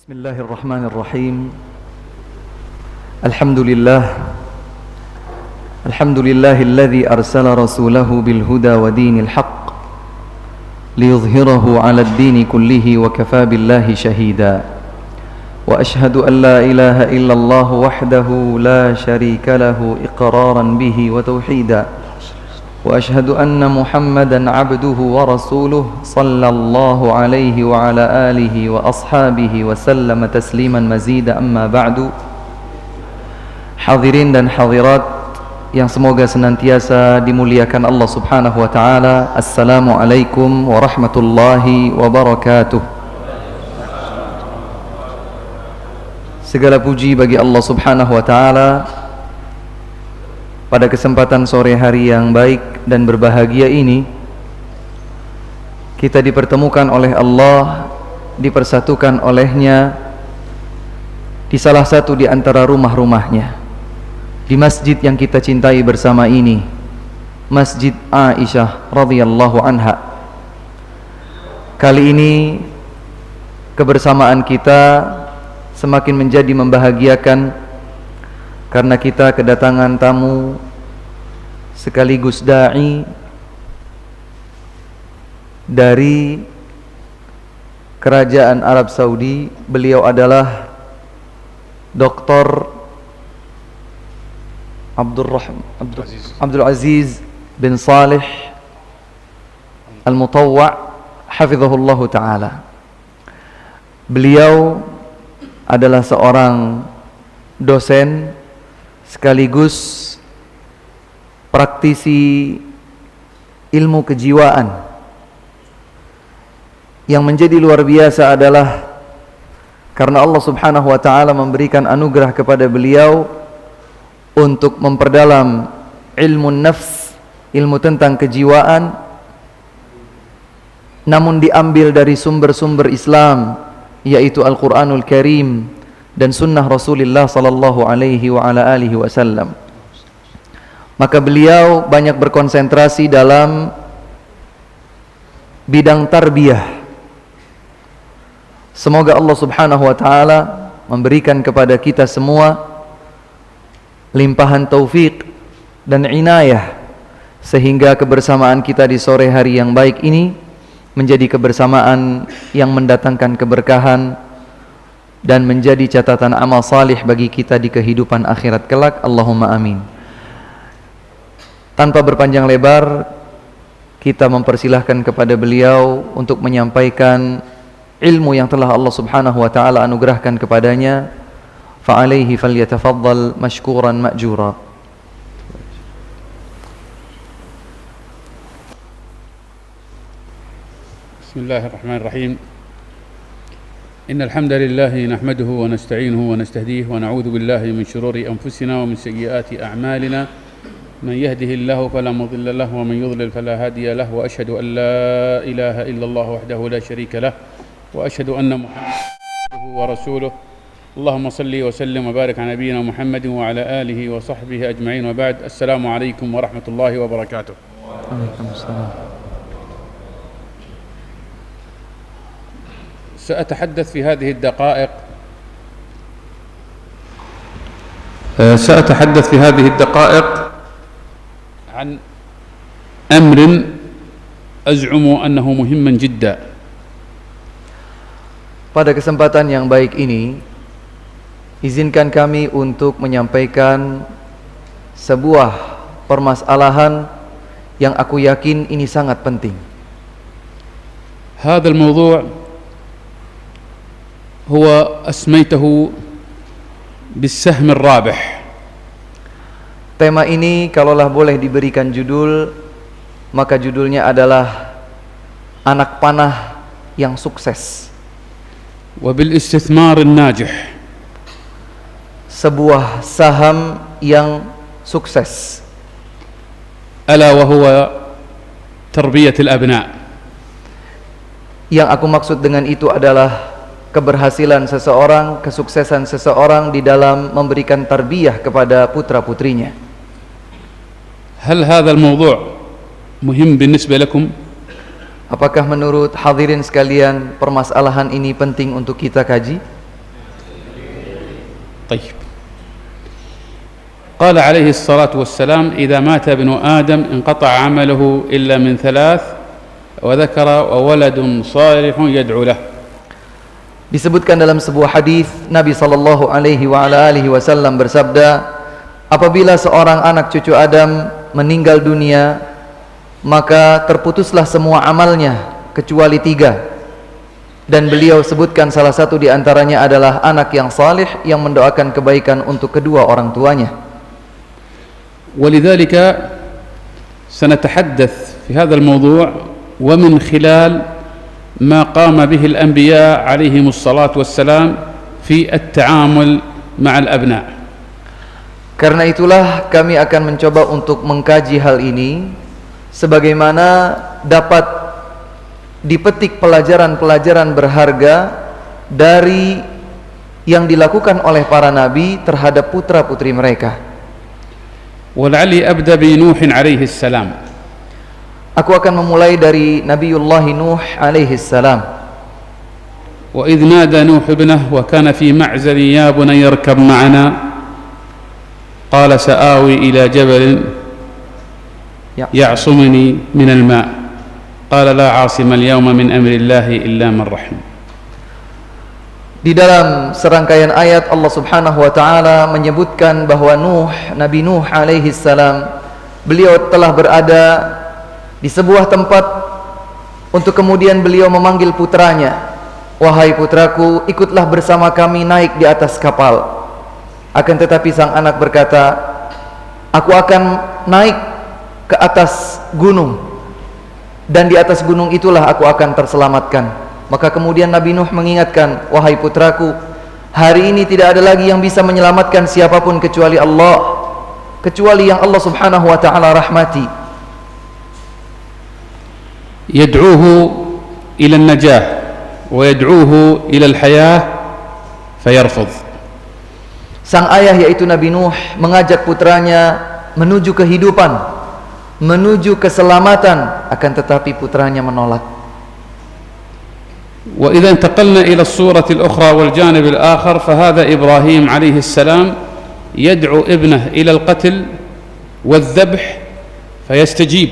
Bismillahirrahmanirrahim. Alhamdulillahilladzi arsala rasulahu bil huda wa dinil haqq liyudhhirahu 'alad dini kullihi wa kafaa billahi shahida. Wa ashhadu an la ilaha illallah wahdahu la syarika lahu iqraran bihi wa tauhida. Wa ashhadu anna Muhammadan 'abduhu wa rasuluhu sallallahu alaihi wa ala alihi wa ashabihi wa sallama tasliman mazida, amma ba'du. Hadirin dan hadirat yang semoga senantiasa dimuliakan Allah Subhanahu wa taala. Assalamualaikum warahmatullahi wabarakatuh. Segala puji bagi Allah Subhanahu wa taala. Pada kesempatan sore hari yang baik dan berbahagia ini, kita dipertemukan oleh Allah, dipersatukan olehnya di salah satu di antara rumah-rumahnya, di masjid yang kita cintai bersama ini, Masjid Aisyah radhiyallahu anha. Kali ini kebersamaan kita semakin menjadi membahagiakan karena kita kedatangan tamu sekaligus da'i dari Kerajaan Arab Saudi. Beliau adalah Dr. Abdul Aziz bin Salih Al-Mutawwa' hafizahullah ta'ala. Beliau adalah seorang dosen sekaligus praktisi ilmu kejiwaan. Yang menjadi luar biasa adalah karena Allah Subhanahu wa taala memberikan anugerah kepada beliau untuk memperdalam ilmu nafs, ilmu tentang kejiwaan, namun diambil dari sumber-sumber Islam, yaitu Al-Qur'anul Karim dan sunnah Rasulullah sallallahu alaihi wa ala alihi wasallam. Maka beliau banyak berkonsentrasi dalam bidang tarbiyah. Semoga Allah Subhanahu wa taala memberikan kepada kita semua limpahan taufik dan inayah, sehingga kebersamaan kita di sore hari yang baik ini menjadi kebersamaan yang mendatangkan keberkahan dan menjadi catatan amal salih bagi kita di kehidupan akhirat kelak. Allahumma amin. Tanpa berpanjang lebar, kita mempersilahkan kepada beliau untuk menyampaikan ilmu yang telah Allah Subhanahu wa taala anugerahkan kepadanya. Fa'alaihi falyatafaddal mashkuran ma'jura. Bismillahirrahmanirrahim. Innal hamdalillah nahmaduhu wa nasta'inuhu wa nastahdihi wa na'udzu billahi min shururi anfusina wa min sayyiati a'malina. Man yahdihillahu fala mudilla lahu wa man yudlil fala hadiya lahu wa ashhadu an la ilaha illallah wahdahu la sharika lahu wa ashhadu anna Muhammadan wa rasuluhu. Allahumma salli wa sallim wa barik ala nabiyyina Muhammadin wa ala alihi wa sahbihi ajma'in, wa ba'd. Assalamu alaikum warahmatullahi wabarakatuh. Waalaikumsalam. سأتحدث في هذه الدقائق عن أمر أزعم أنه مهم جدا. Pada kesempatan yang baik ini, izinkan kami untuk menyampaikan sebuah permasalahan yang aku yakin ini sangat penting. هذا الموضوع هو أسميته بالسهم الرابح. Tema ini kalaulah boleh diberikan judul, maka judulnya adalah anak panah yang sukses. وبالاستثمار الناجح. Sebuah saham yang sukses. ألا وهو تربية الأبناء. Yang aku maksud dengan itu adalah keberhasilan seseorang, kesuksesan seseorang di dalam memberikan tarbiyah kepada putra-putrinya. هل هذا الموضوع مهم بالنسبة لكم؟ Apakah menurut hadirin sekalian permasalahan ini penting untuk kita kaji? طيب. قال عليه الصلاة والسلام: إذا مات ابن آدم انقطع عمله إلا من ثلاث وذكر وولد صالح يدعو له. Disebutkan dalam sebuah hadis Nabi sallallahu alaihi wasallam bersabda, apabila seorang anak cucu Adam meninggal dunia, maka terputuslah semua amalnya kecuali 3. Dan beliau sebutkan salah satu di antaranya adalah anak yang salih yang mendoakan kebaikan untuk kedua orang tuanya. ولذلك سنتحدث في هذا الموضوع ومن خلال ما قام به الأنبياء عليهم الصلاة والسلام في التعامل مع الأبناء. Karena itulah kami akan mencoba untuk mengkaji hal ini sebagaimana dapat dipetik pelajaran-pelajaran berharga dari yang dilakukan oleh para nabi terhadap putra-putri mereka. ولعلي أبدأ بنوح عليه السلام. Aku akan memulai dari Nabiullah Nuh alaihi salam. وإذ نادى نوح ابنه وكان في معزل يا بني اركب معنا قال سآوي إلى جبل يعصمني من الماء قال لا عاصم اليوم من أمر الله إلا من رحم. Di dalam serangkaian ayat Allah Subhanahu wa taala menyebutkan bahwa Nabi Nuh alaihi salam, beliau telah berada di sebuah tempat untuk kemudian beliau memanggil putranya, wahai putraku, ikutlah bersama kami naik di atas kapal. Akan tetapi sang anak berkata, aku akan naik ke atas gunung, dan di atas gunung itulah aku akan terselamatkan. Maka kemudian Nabi Nuh mengingatkan, wahai putraku, hari ini tidak ada lagi yang bisa menyelamatkan siapapun kecuali Allah, kecuali yang Allah Subhanahu wa taala rahmati. يدعوه إلى النجاة ويدعوه إلى الحياة فيرفض. Sang ayah yaitu Nabi Nuh mengajak putranya menuju kehidupan, menuju keselamatan, akan tetapi putranya menolak. وإذا انتقلنا إلى الصورة الأخرى والجانب الآخر فهذا إبراهيم عليه السلام يدعو ابنه إلى القتل والذبح فيستجيب.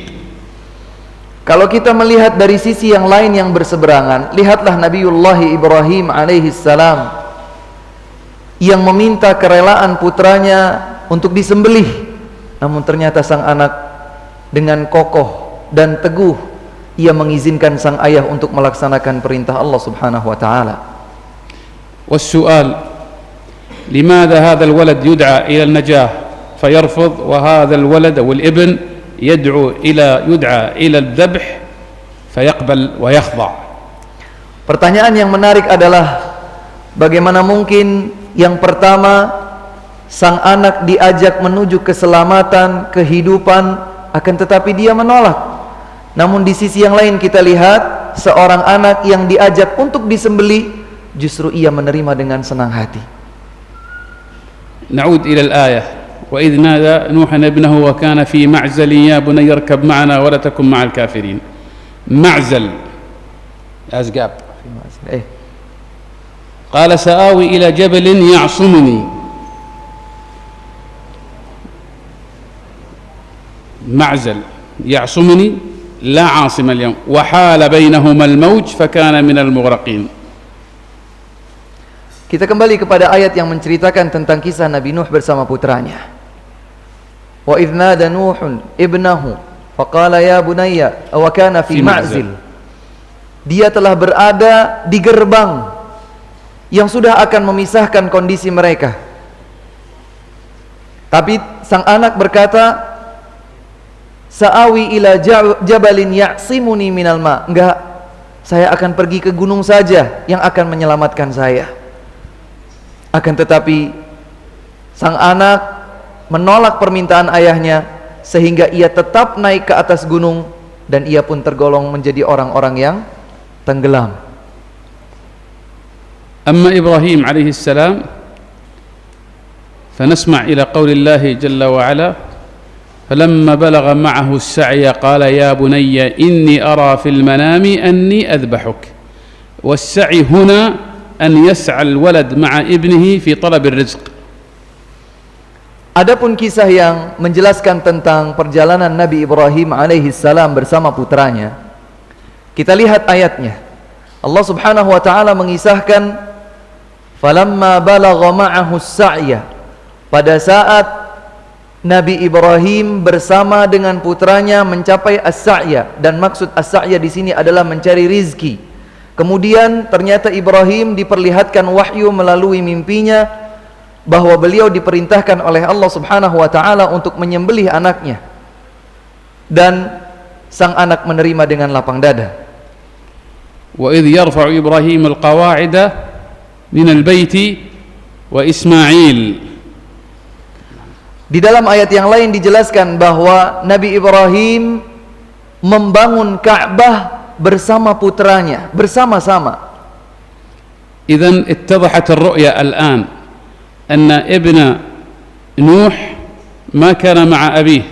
Kalau kita melihat dari sisi yang lain yang berseberangan, lihatlah Nabiullah Ibrahim alaihi salam yang meminta kerelaan putranya untuk disembelih. Namun ternyata sang anak dengan kokoh dan teguh ia mengizinkan sang ayah untuk melaksanakan perintah Allah Subhanahu wa taala. والسؤال لماذا هذا الولد يدعى إلى النجاة فيرفض وهذا الولد أو الابن يدعى إلى الذبح فيقبل ويخضع. Pertanyaan yang menarik adalah bagaimana mungkin yang pertama sang anak diajak menuju keselamatan, kehidupan, akan tetapi dia menolak. Namun di sisi yang lain kita lihat seorang anak yang diajak untuk disembelih justru ia menerima dengan senang hati. نعود إلى الآية وإذ نادى نوح ابنه وكان في معزل يا بني اركب معنا ولا تكن مع الكافرين. معزل أزقاب. قال سآوي إلى جبل يعصمني. معزل يعصمني لا عاصم اليوم وحال بينهما الموج فكان من المغرقين. Kita kembali kepada ayat yang menceritakan tentang kisah Nabi Nuh bersama putranya. Wa idh nada Nuhun ibnahu faqala ya bunayya wa kana fi ma'zil. Dia telah berada di gerbang yang sudah akan memisahkan kondisi mereka. Tapi sang anak berkata, sa'awi ila jabalin ya'simuni minal ma. Enggak, saya akan pergi ke gunung saja yang akan menyelamatkan saya. Akan tetapi sang anak menolak permintaan ayahnya sehingga ia tetap naik ke atas gunung dan ia pun tergolong menjadi orang-orang yang tenggelam. أما إبراهيم عليه السلام فنسمع إلى قول الله جل وعلا فلما بلغ معه السعي قال يا بني إني أرى في المنام أني أذبحك. والسعي هنا أن يسعى الولد مع ابنه في طلب الرزق Adapun kisah yang menjelaskan tentang perjalanan Nabi Ibrahim alaihissalam bersama putranya, kita lihat ayatnya. Allah Subhanahu wa taala mengisahkan, falamma balagha ma'ahu as-sa'ya, pada saat Nabi Ibrahim bersama dengan putranya mencapai as-sa'ya, dan maksud as-sa'ya di sini adalah mencari rizki. Kemudian ternyata Ibrahim diperlihatkan wahyu melalui mimpinya bahwa beliau diperintahkan oleh Allah Subhanahu wa taala untuk menyembelih anaknya, dan sang anak menerima dengan lapang dada. وإذ يرفع إبراهيم القواعد من البيت وإسماعيل. Di dalam ayat yang lain dijelaskan bahwa Nabi Ibrahim membangun Ka'bah bersama putranya, bersama-sama. إذن اتضحت الرؤيا الآن أن ابن نوح ما كان مع أبيه،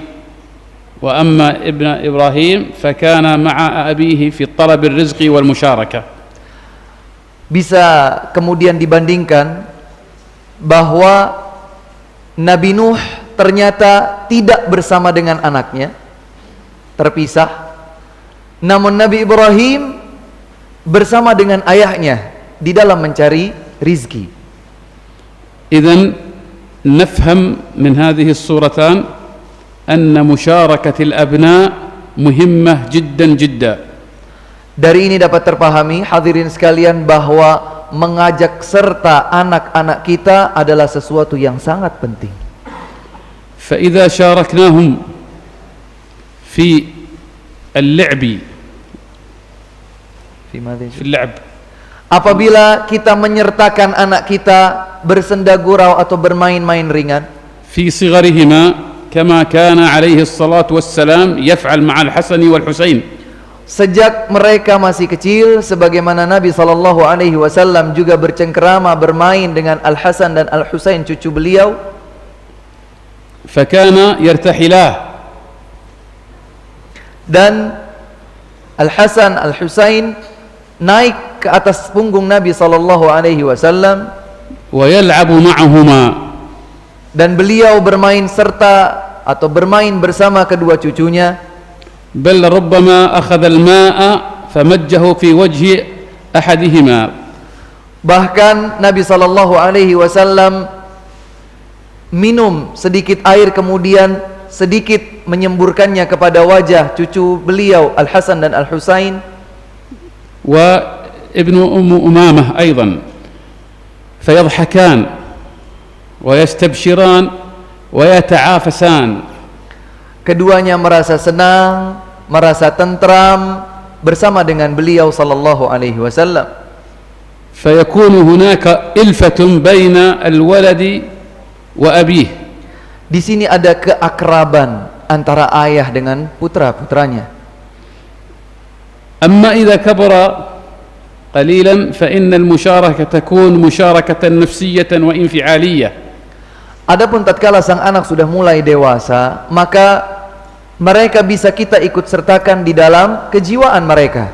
وأما ابن إبراهيم فكان مع أبيه في طلب الرزق والمشاركة. Bisa kemudian dibandingkan bahwa Nabi Nuh ternyata tidak bersama dengan anaknya, terpisah. Namun Nabi Ibrahim bersama dengan ayahnya di dalam mencari rizki. إذن نفهم من هذه الصورتان أن مشاركة الأبناء مهمة جدا جدا. Dari ini dapat terpahami, hadirin sekalian, bahwa mengajak serta anak-anak kita adalah sesuatu yang sangat penting. فإذا شاركناهم في اللعب في اللعب، apabila kita menyertakan anak kita bersenda gurau atau bermain-main ringan, في صغرهما كما كان عليه الصلاة والسلام يفعل مع الحسن والحسين. Sejak mereka masih kecil, sebagaimana Nabi SAW juga bercengkerama bermain dengan Al-Hasan dan Al-Husain, cucu beliau. فكان يرتحلاه. Dan Al-Hasan, Al-Husain naik ke atas punggung Nabi SAW ويلعب معهما. Dan beliau bermain serta atau bermain bersama kedua cucunya. بل ربما أخذ الماء فمجه في وجه أحدهما. Bahkan Nabi SAW minum sedikit air, kemudian sedikit menyemburkannya kepada wajah cucu beliau Al-Hasan dan Al-Husain. وابن أمامة أيضا فيضحكان ويستبشران ويتعافسان. Keduanya merasa senang, merasa tentram bersama dengan beliau sallallahu alaihi wasallam. فيكون هناك إلفة بين الولد وأبيه. Di sini ada keakraban antara ayah dengan putra-putranya. أما إذا كبر قليلا فإن المشاركة تكون مشاركة نفسية وانفعالية. Adapun tatkala sang anak sudah mulai dewasa, maka mereka bisa kita ikut sertakan di dalam kejiwaan mereka.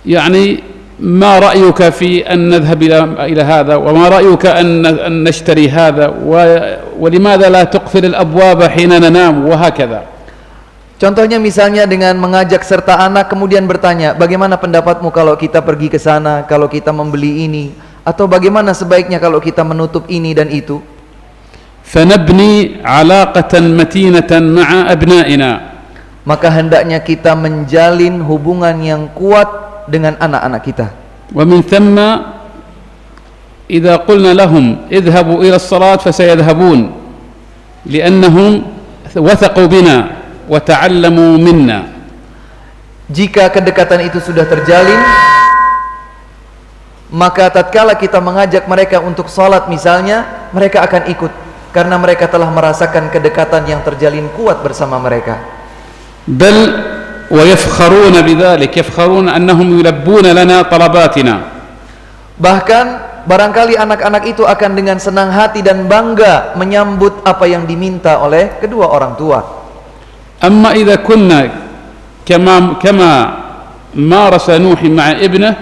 يعني ما رأيك في أن نذهب إلى هذا، وما رأيك أن نشتري هذا، ولماذا لا تقفل الأبواب حين ننام، وهكذا. Contohnya misalnya dengan mengajak serta anak, kemudian bertanya, bagaimana pendapatmu kalau kita pergi ke sana, kalau kita membeli ini, atau bagaimana sebaiknya kalau kita menutup ini dan itu. فنبني علاقة متينة مع أبنائنا. Maka hendaknya kita menjalin hubungan yang kuat dengan anak-anak kita. ومن ثم إذا قلنا لهم اذهبوا إلى الصلاة فسيذهبون لأنهم وثقوا بنا وتعلموا منا. Jika kedekatan itu sudah terjalin, maka tatkala kita mengajak mereka untuk salat misalnya, mereka akan ikut karena mereka telah merasakan kedekatan yang terjalin kuat bersama mereka. بل ويفخرون بذلك، يفخرون أنهم يلبون لنا طلباتنا. Bahkan barangkali anak-anak itu akan dengan senang hati dan bangga menyambut apa yang diminta oleh kedua orang tua. أما إذا كنا كما مارس نوح مع ابنه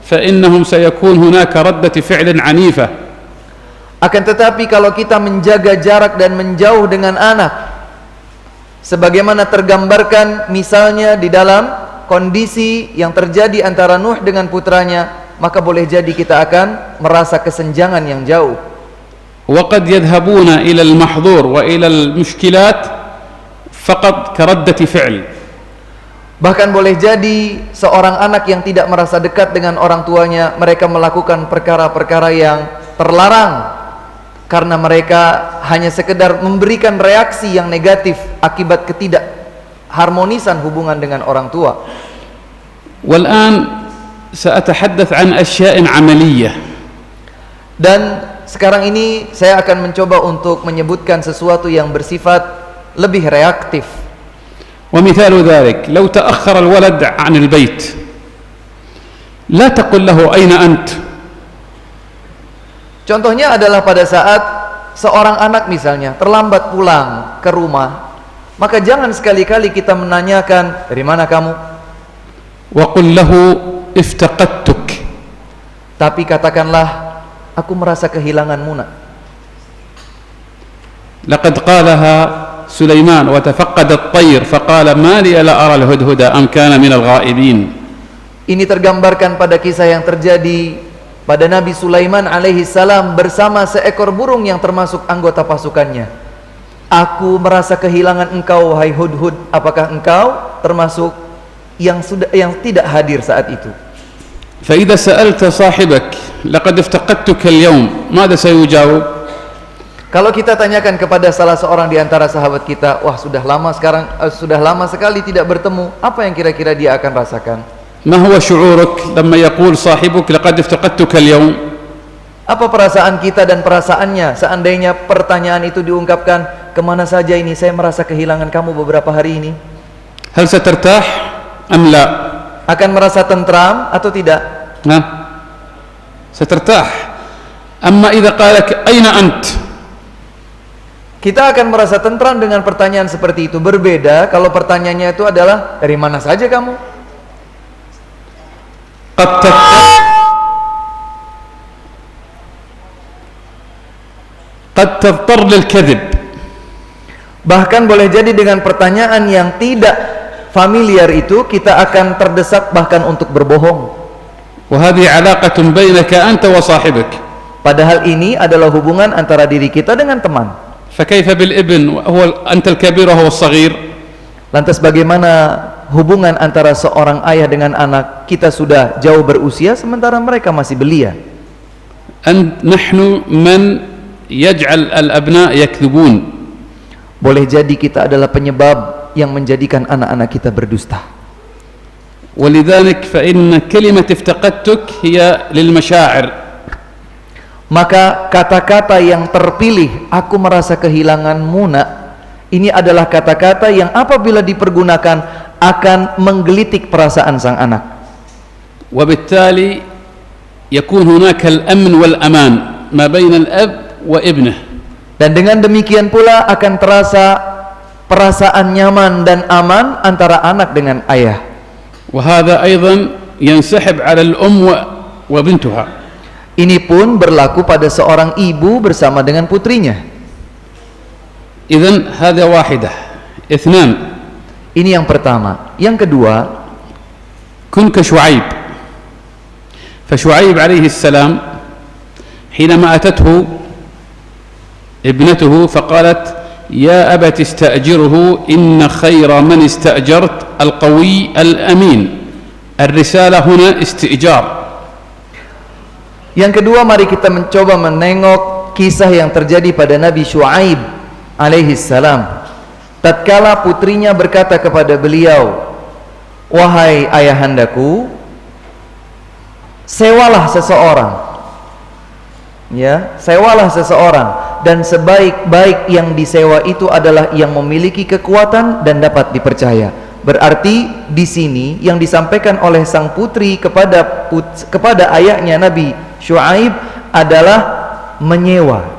فإنهم سيكون هناك ردة فعل عنيفة. Akan tetapi kalau kita menjaga jarak dan menjauh dengan anak, sebagaimana tergambarkan misalnya di dalam kondisi yang terjadi antara Nuh dengan putranya, maka boleh jadi kita akan merasa kesenjangan yang jauh. وقد يذهبون إلى المحظور وإلى المشكلات فقط كردة فعل. Bahkan boleh jadi seorang anak yang tidak merasa dekat dengan orang tuanya, mereka melakukan perkara-perkara yang terlarang karena mereka hanya sekedar memberikan reaksi yang negatif akibat ketidakharmonisan hubungan dengan orang tua. والآن سأتحدث عن أشياء عملية. Dan sekarang ini saya akan mencoba untuk menyebutkan sesuatu yang bersifat lebih reaktif. ومثال ذلك لو تأخر الولد عن البيت لا تقل له أين أنت. Contohnya adalah pada saat seorang anak misalnya terlambat pulang ke rumah, maka jangan sekali-kali kita menanyakan, dari mana kamu? وقل له افتقدتك. Tapi katakanlah, aku merasa kehilanganmu, nak. لقد قالها سليمان وتفقد الطير فقال ما لي لا أرى الهدهد أم كان من الغائبين. Ini tergambarkan pada kisah yang terjadi pada Nabi Sulaiman alaihi salam bersama seekor burung yang termasuk anggota pasukannya. Aku merasa kehilangan engkau, wahai Hudhud. Apakah engkau termasuk yang tidak hadir saat itu? فإذا سألت صاحبك لقد افتقدتك اليوم ماذا سيجاوب؟ Kalau kita tanyakan kepada salah seorang di antara sahabat kita, wah sudah lama sekali tidak bertemu, apa yang kira-kira dia akan rasakan? ما هو شعورك لما يقول صاحبك لقد افتقدتك اليوم؟ Apa perasaan kita dan perasaannya seandainya pertanyaan itu diungkapkan, kemana saja ini, saya merasa kehilangan kamu beberapa hari ini? هل سترتاح أم لا؟ Akan merasa tentram atau tidak? سترتاح. أما إذا قالك أين أنت؟ Kita akan merasa tentram dengan pertanyaan seperti itu. Berbeda kalau pertanyaannya itu adalah, dari mana saja kamu? قد تضطر للكذب. Bahkan boleh jadi dengan pertanyaan yang tidak familiar itu kita akan terdesak bahkan untuk berbohong. وهذه علاقة بينك أنت وصاحبك. Padahal ini adalah hubungan antara diri kita dengan teman. فكيف بالابن وهو أنت الكبير وهو الصغير؟ Lantas bagaimana hubungan antara seorang ayah dengan anak? Kita sudah jauh berusia sementara mereka masih belia. نحن من يجعل الأبناء يكذبون. Boleh jadi kita adalah penyebab yang menjadikan anak-anak kita berdusta. ولذلك فإن كلمة افتقدتك هي للمشاعر. Maka kata-kata yang terpilih, aku merasa kehilanganmu, nak, ini adalah kata-kata yang apabila dipergunakan akan menggelitik perasaan sang anak. وبالتالي يكون هناك الأمن والأمان ما بين الأب وابنه. Dan dengan demikian pula akan terasa perasaan nyaman dan aman antara anak dengan ayah. وهذا أيضا ينسحب على الأم وبنتها. Ini pun berlaku pada seorang ibu bersama dengan putrinya. إذن هذا واحدة. اثنان. Ini yang pertama. Yang kedua, كن كشعيب. فشعيب عليه السلام حينما أتته ابنته فقالت يا أبت استأجره إن خير من استأجرت القوي الأمين. الرسالة هنا استئجار. Yang kedua, mari kita mencoba menengok kisah yang terjadi pada Nabi Syuaib alaihi salam. Tatkala putrinya berkata kepada beliau, wahai ayahandaku, sewalah seseorang. Ya, sewalah seseorang, dan sebaik-baik yang disewa itu adalah yang memiliki kekuatan dan dapat dipercaya. Berarti di sini yang disampaikan oleh sang putri kepada ayahnya Nabi Syuaib adalah menyewa.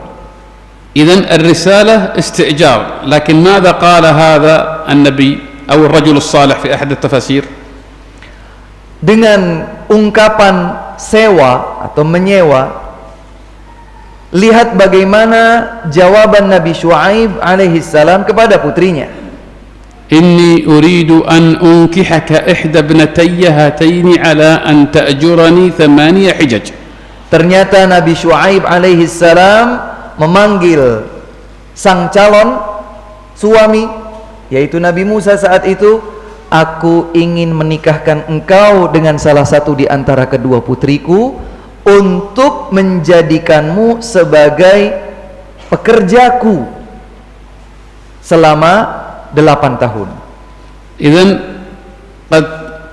إذن الرسالة استئجار. لكن ماذا قال هذا النبي أو الرجل الصالح في أحد التفاسير؟ Dengan ungkapan sewa atau menyewa, Lihat bagaimana jawaban Nabi Syuaib alaihi salam kepada putrinya. إني أريد أن أنكحك إحدى ابنتي هاتين على أن تأجرني 8 حجج. Ternyata Nabi Syuaib alaihi salam memanggil sang calon suami, yaitu Nabi Musa saat itu, aku ingin menikahkan engkau dengan salah satu di antara kedua putriku untuk menjadikanmu sebagai pekerjaku selama 8 tahun. إذن قد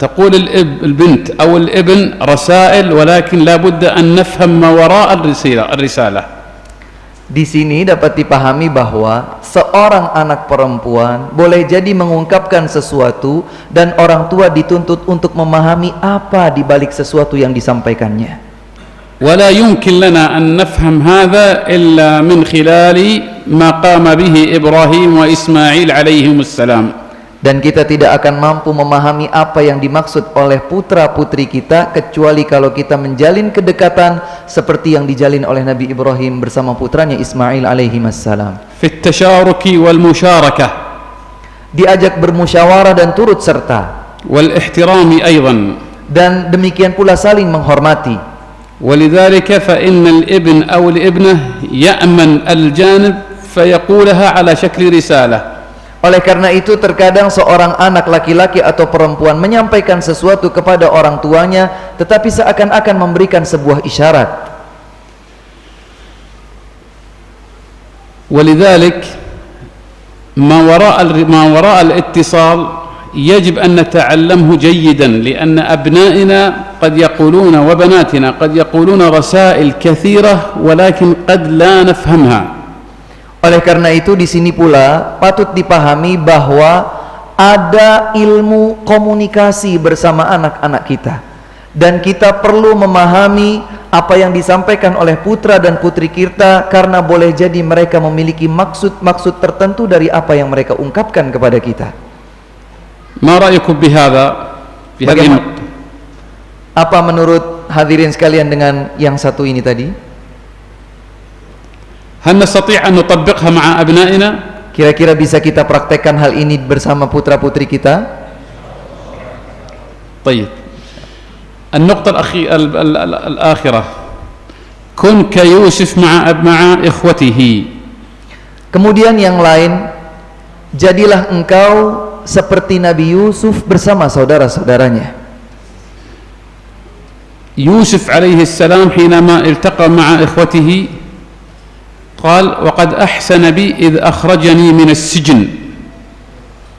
تقول البنت أو الابن رسائل ولكن لا بد أن نفهم ما وراء الرسالة. Di sini dapat dipahami bahwa seorang anak perempuan boleh jadi mengungkapkan sesuatu dan orang tua dituntut untuk memahami apa di balik sesuatu yang disampaikannya. ولا يمكن لنا أن نفهم هذا إلا من خلال ما قام به إبراهيم وإسماعيل عليهم السلام. Dan kita tidak akan mampu memahami apa yang dimaksud oleh putra-putri kita kecuali kalau kita menjalin kedekatan seperti yang dijalin oleh Nabi Ibrahim bersama putranya Ismail alaihi wassalam. في التشارك والمشاركة. Diajak bermusyawarah dan turut serta. والاحترام أيضا. Dan demikian pula saling menghormati. ولذلك فإن الابن أو الابنة يأمن الجانب فيقولها على شكل رسالة. Oleh karena itu terkadang seorang anak laki-laki atau perempuan menyampaikan sesuatu kepada orang tuanya tetapi seakan-akan memberikan sebuah isyarat. ولذلك ما وراء الاتصال يجب أن نتعلمه جيدا لأن أبنائنا قد يقولون وبناتنا قد يقولون رسائل كثيرة ولكن قد لا نفهمها. Oleh karena itu di sini pula patut dipahami bahwa ada ilmu komunikasi bersama anak-anak kita dan kita perlu memahami apa yang disampaikan oleh putra dan putri kita karena boleh jadi mereka memiliki maksud-maksud tertentu dari apa yang mereka ungkapkan kepada kita. ما رأيكم بهذا في هذه النقطة؟ Apa menurut hadirin sekalian dengan yang satu ini tadi? هل نستطيع أن نطبقها مع أبنائنا؟ Kira-kira bisa kita praktekkan hal ini bersama putra-putri kita? طيب. النقطة الآخرة كن كيوسف مع إخوته. Kemudian yang lain, jadilah engkau seperti Nabi Yusuf bersama saudara-saudaranya. يوسف عليه السلام حينما التقى مع إخوته قال وقد أحسن بي إذ أخرجني من السجن.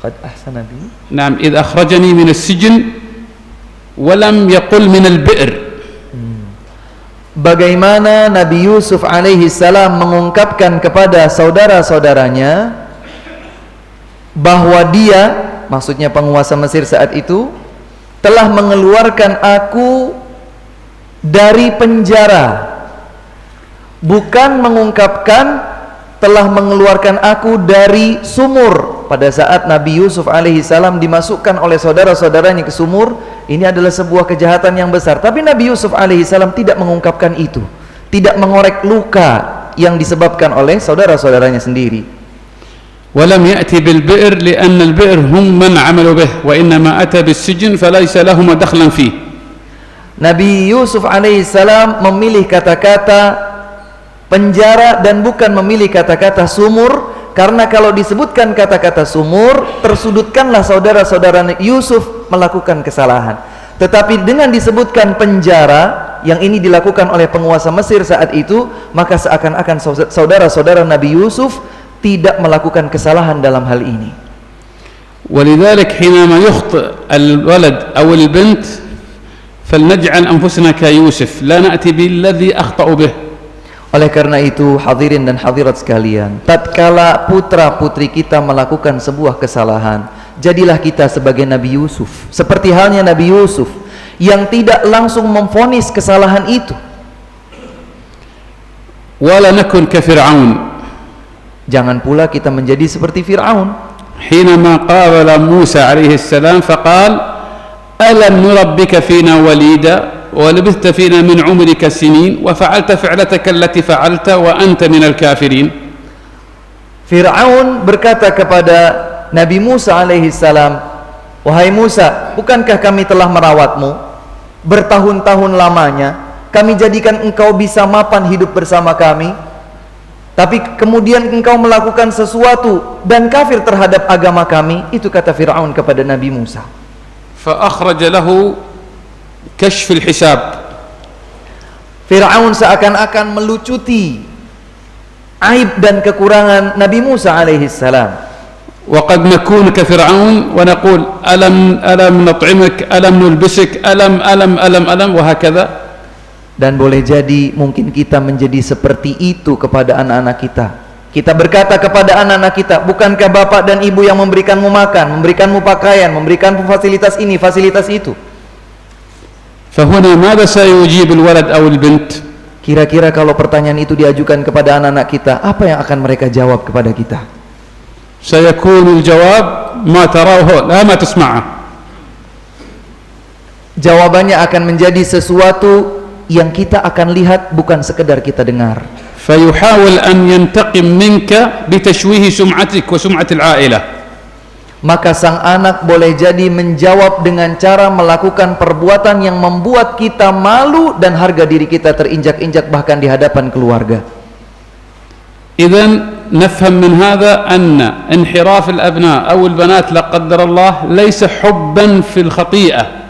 قد أحسن بي. نعم إذ أخرجني من السجن ولم يقل من البئر. Bagaimana Nabi Yusuf alaihi salam mengungkapkan kepada saudara-saudaranya bahwa dia, maksudnya penguasa Mesir saat itu, telah mengeluarkan aku dari penjara, bukan mengungkapkan telah mengeluarkan aku dari sumur. Pada saat Nabi Yusuf alaihi salam dimasukkan oleh saudara-saudaranya ke sumur, ini adalah sebuah kejahatan yang besar. Tapi Nabi Yusuf alaihi salam tidak mengungkapkan itu, tidak mengorek luka yang disebabkan oleh saudara-saudaranya sendiri. ولم يأتي بالبئر لأن البئر هم من عملوا به وإنما أتى بالسجن فليس لهما دخلا فيه. Nabi Yusuf alaihi salam memilih kata-kata penjara dan bukan memilih kata-kata sumur, karena kalau disebutkan kata-kata sumur tersudutkanlah saudara-saudara Yusuf melakukan kesalahan. Tetapi dengan disebutkan penjara yang ini dilakukan oleh penguasa Mesir saat itu, maka seakan-akan saudara-saudara Nabi Yusuf tidak melakukan kesalahan dalam hal ini. ولذلك حينما يخطئ الولد أو البنت فلنجعل أنفسنا كيوسف لا نأتي بالذي أخطأ به. Oleh karena itu hadirin dan hadirat sekalian, tatkala putra-putri kita melakukan sebuah kesalahan, jadilah kita sebagai Nabi Yusuf, seperti halnya Nabi Yusuf yang tidak langsung memvonis kesalahan itu. ولا نكن كفرعون. Jangan pula kita menjadi seperti Fir'aun. حينما قابل موسى عليه السلام فقال ألم نربك فينا وليدا ولبثت فينا من عمرك سنين وفعلت فعلتك التي فعلت وأنت من الكافرين. Fir'aun berkata kepada Nabi Musa alaihi salam, "Wahai Musa, bukankah kami telah merawatmu bertahun-tahun lamanya? Kami jadikan engkau bisa mapan hidup bersama kami. Tapi kemudian engkau melakukan sesuatu dan kafir terhadap agama kami." Itu kata Fir'aun kepada Nabi Musa. فأخرج له كشف الحساب. Fir'aun seakan-akan melucuti aib dan kekurangan Nabi Musa alaihi salam. وقد نكون كفرعون ونقول ألم نطعمك ألم نلبسك ألم وهكذا. Dan boleh jadi mungkin kita menjadi seperti itu kepada anak-anak kita. Kita berkata kepada anak-anak kita, bukankah bapak dan ibu yang memberikanmu makan, memberikanmu pakaian, memberikanmu fasilitas ini, fasilitas itu? فهنا ماذا سيجيب الولد أو البنت؟ Kira-kira kalau pertanyaan itu diajukan kepada anak-anak kita, apa yang akan mereka jawab kepada kita? سيكون الجواب ما تراه لا ما تسمعه. Jawabannya akan menjadi sesuatu yang kita akan lihat, bukan sekedar kita dengar. فيحاول أن ينتقم منك بتشويه سمعتك وسمعة العائلة. Maka sang anak boleh jadi menjawab dengan cara melakukan perbuatan yang membuat kita malu dan harga diri kita terinjak-injak bahkan di hadapan keluarga. إذن نفهم من هذا أن انحراف الأبناء أو البنات لا قدر الله ليس حبا في الخطيئة.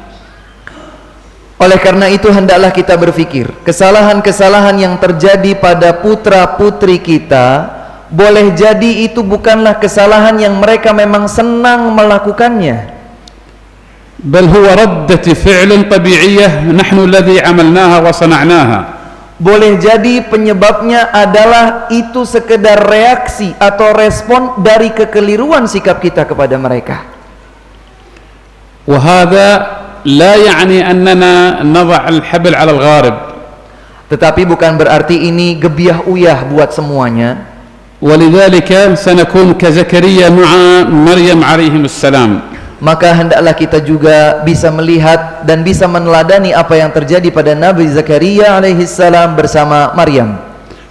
Oleh karena itu hendaklah kita berpikir, kesalahan-kesalahan yang terjadi pada putra-putri kita boleh jadi itu bukanlah kesalahan yang mereka memang senang melakukannya. بل هو ردة فعل طبيعية نحن الذي عملناها وصنعناها. Boleh jadi penyebabnya adalah itu sekedar reaksi atau respon dari kekeliruan sikap kita kepada mereka. وهذا لا يعني أننا نضع الحبل على الغارب. Tetapi bukan berarti ini gebiah uyah buat semuanya. ولذلك سنكون كزكريا مع مريم عليهم السلام. Maka hendaklah kita juga bisa melihat dan bisa meneladani apa yang terjadi pada Nabi Zakaria alaihi salam bersama Maryam.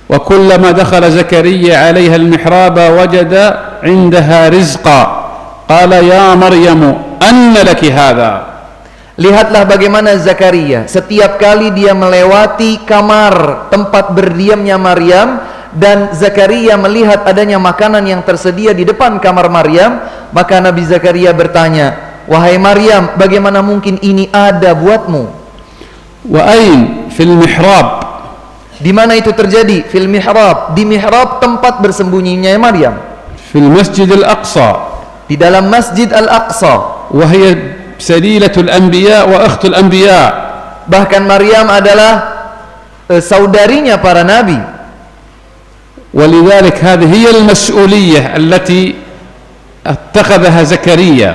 وكلما دخل زكريا عليها المحراب وجد عندها رزقا قال يا مريم أن لك هذا. Lihatlah bagaimana Zakaria setiap kali dia melewati kamar tempat berdiamnya Maryam dan Zakaria melihat adanya makanan yang tersedia di depan kamar Maryam, maka Nabi Zakaria bertanya, "Wahai Maryam, bagaimana mungkin ini ada buatmu?" Wa ain fil mihrab. Di mana itu terjadi? Fil mihrab, di mihrab tempat bersembunyinya Maryam. Fil Masjid Al-Aqsa. Di dalam Masjid Al-Aqsa. Wa hiya salilatul anbiya wa akhtul anbiya. Bahkan Maryam adalah saudarinya para nabi. ولذلك هذه هي المسؤولية التي اتخذها زكريا.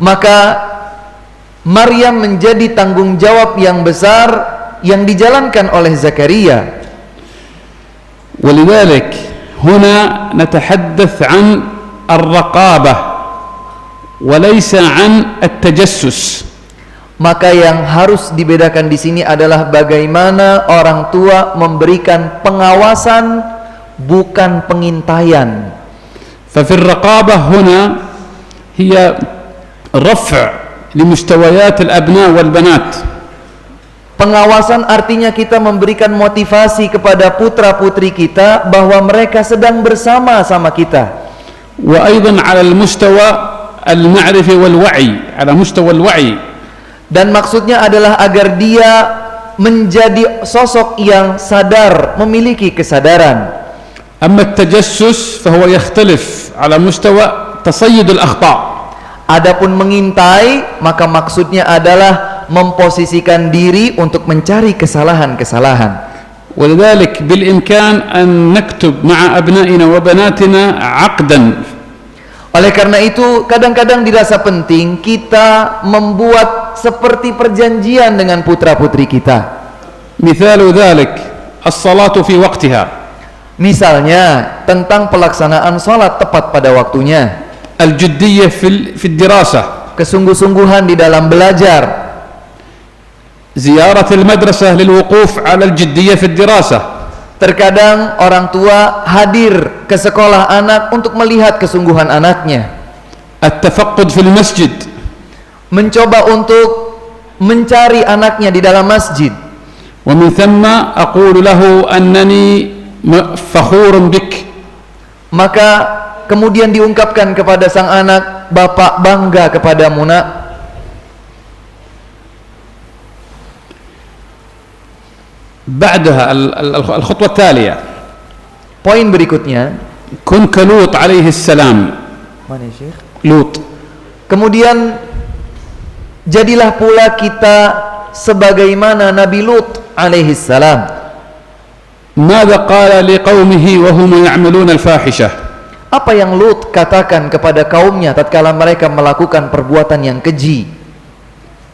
Maka Maryam menjadi tanggung jawab yang besar yang dijalankan oleh Zakaria. ولذلك هنا نتحدث عن الرقابة وليس عن التجسس. Maka yang harus dibedakan di sini adalah bagaimana orang tua memberikan pengawasan, bukan pengintaian. ففي الرقابة هنا هي رفع لمستويات الأبناء والبنات. Pengawasan artinya kita memberikan motivasi kepada putra-putri kita bahwa mereka sedang bersama-sama kita. وأيضا على المستوى المعرفي والوعي، على مستوى الوعي. Dan maksudnya adalah agar dia menjadi sosok yang sadar, memiliki kesadaran. أما التجسس فهو يختلف على مستوى تصيد الأخطاء. Adapun mengintai, maka maksudnya adalah memposisikan diri untuk mencari kesalahan-kesalahan. ولذلك بالإمكان أن نكتب مع أبنائنا وبناتنا عقدا. Oleh karena itu, kadang-kadang dirasa penting kita membuat seperti perjanjian dengan putra-putri kita. مثال ذلك الصلاة في وقتها. Misalnya tentang pelaksanaan sholat tepat pada waktunya. الجدية في الدراسة. Kesungguh-sungguhan di dalam belajar. زيارة المدرسة للوقوف على الجدية في الدراسة. Terkadang orang tua hadir ke sekolah anak untuk melihat kesungguhan anaknya. التفقد في المسجد. Mencoba untuk mencari anaknya di dalam masjid. ومن ثم أقول له أنني فخور بك. Maka kemudian diungkapkan kepada sang anak, bapak bangga kepadamu nak. بعدها الخطوة التالية. Poin berikutnya, كن كلوط عليه السلام. mana ya, Syekh? لوط. Kemudian jadilah pula kita sebagaimana Nabi Lut alaihi salam. ماذا قال لقومه وهم يعملون الفاحشة؟ Apa yang Lut katakan kepada kaumnya tatkala mereka melakukan perbuatan yang keji?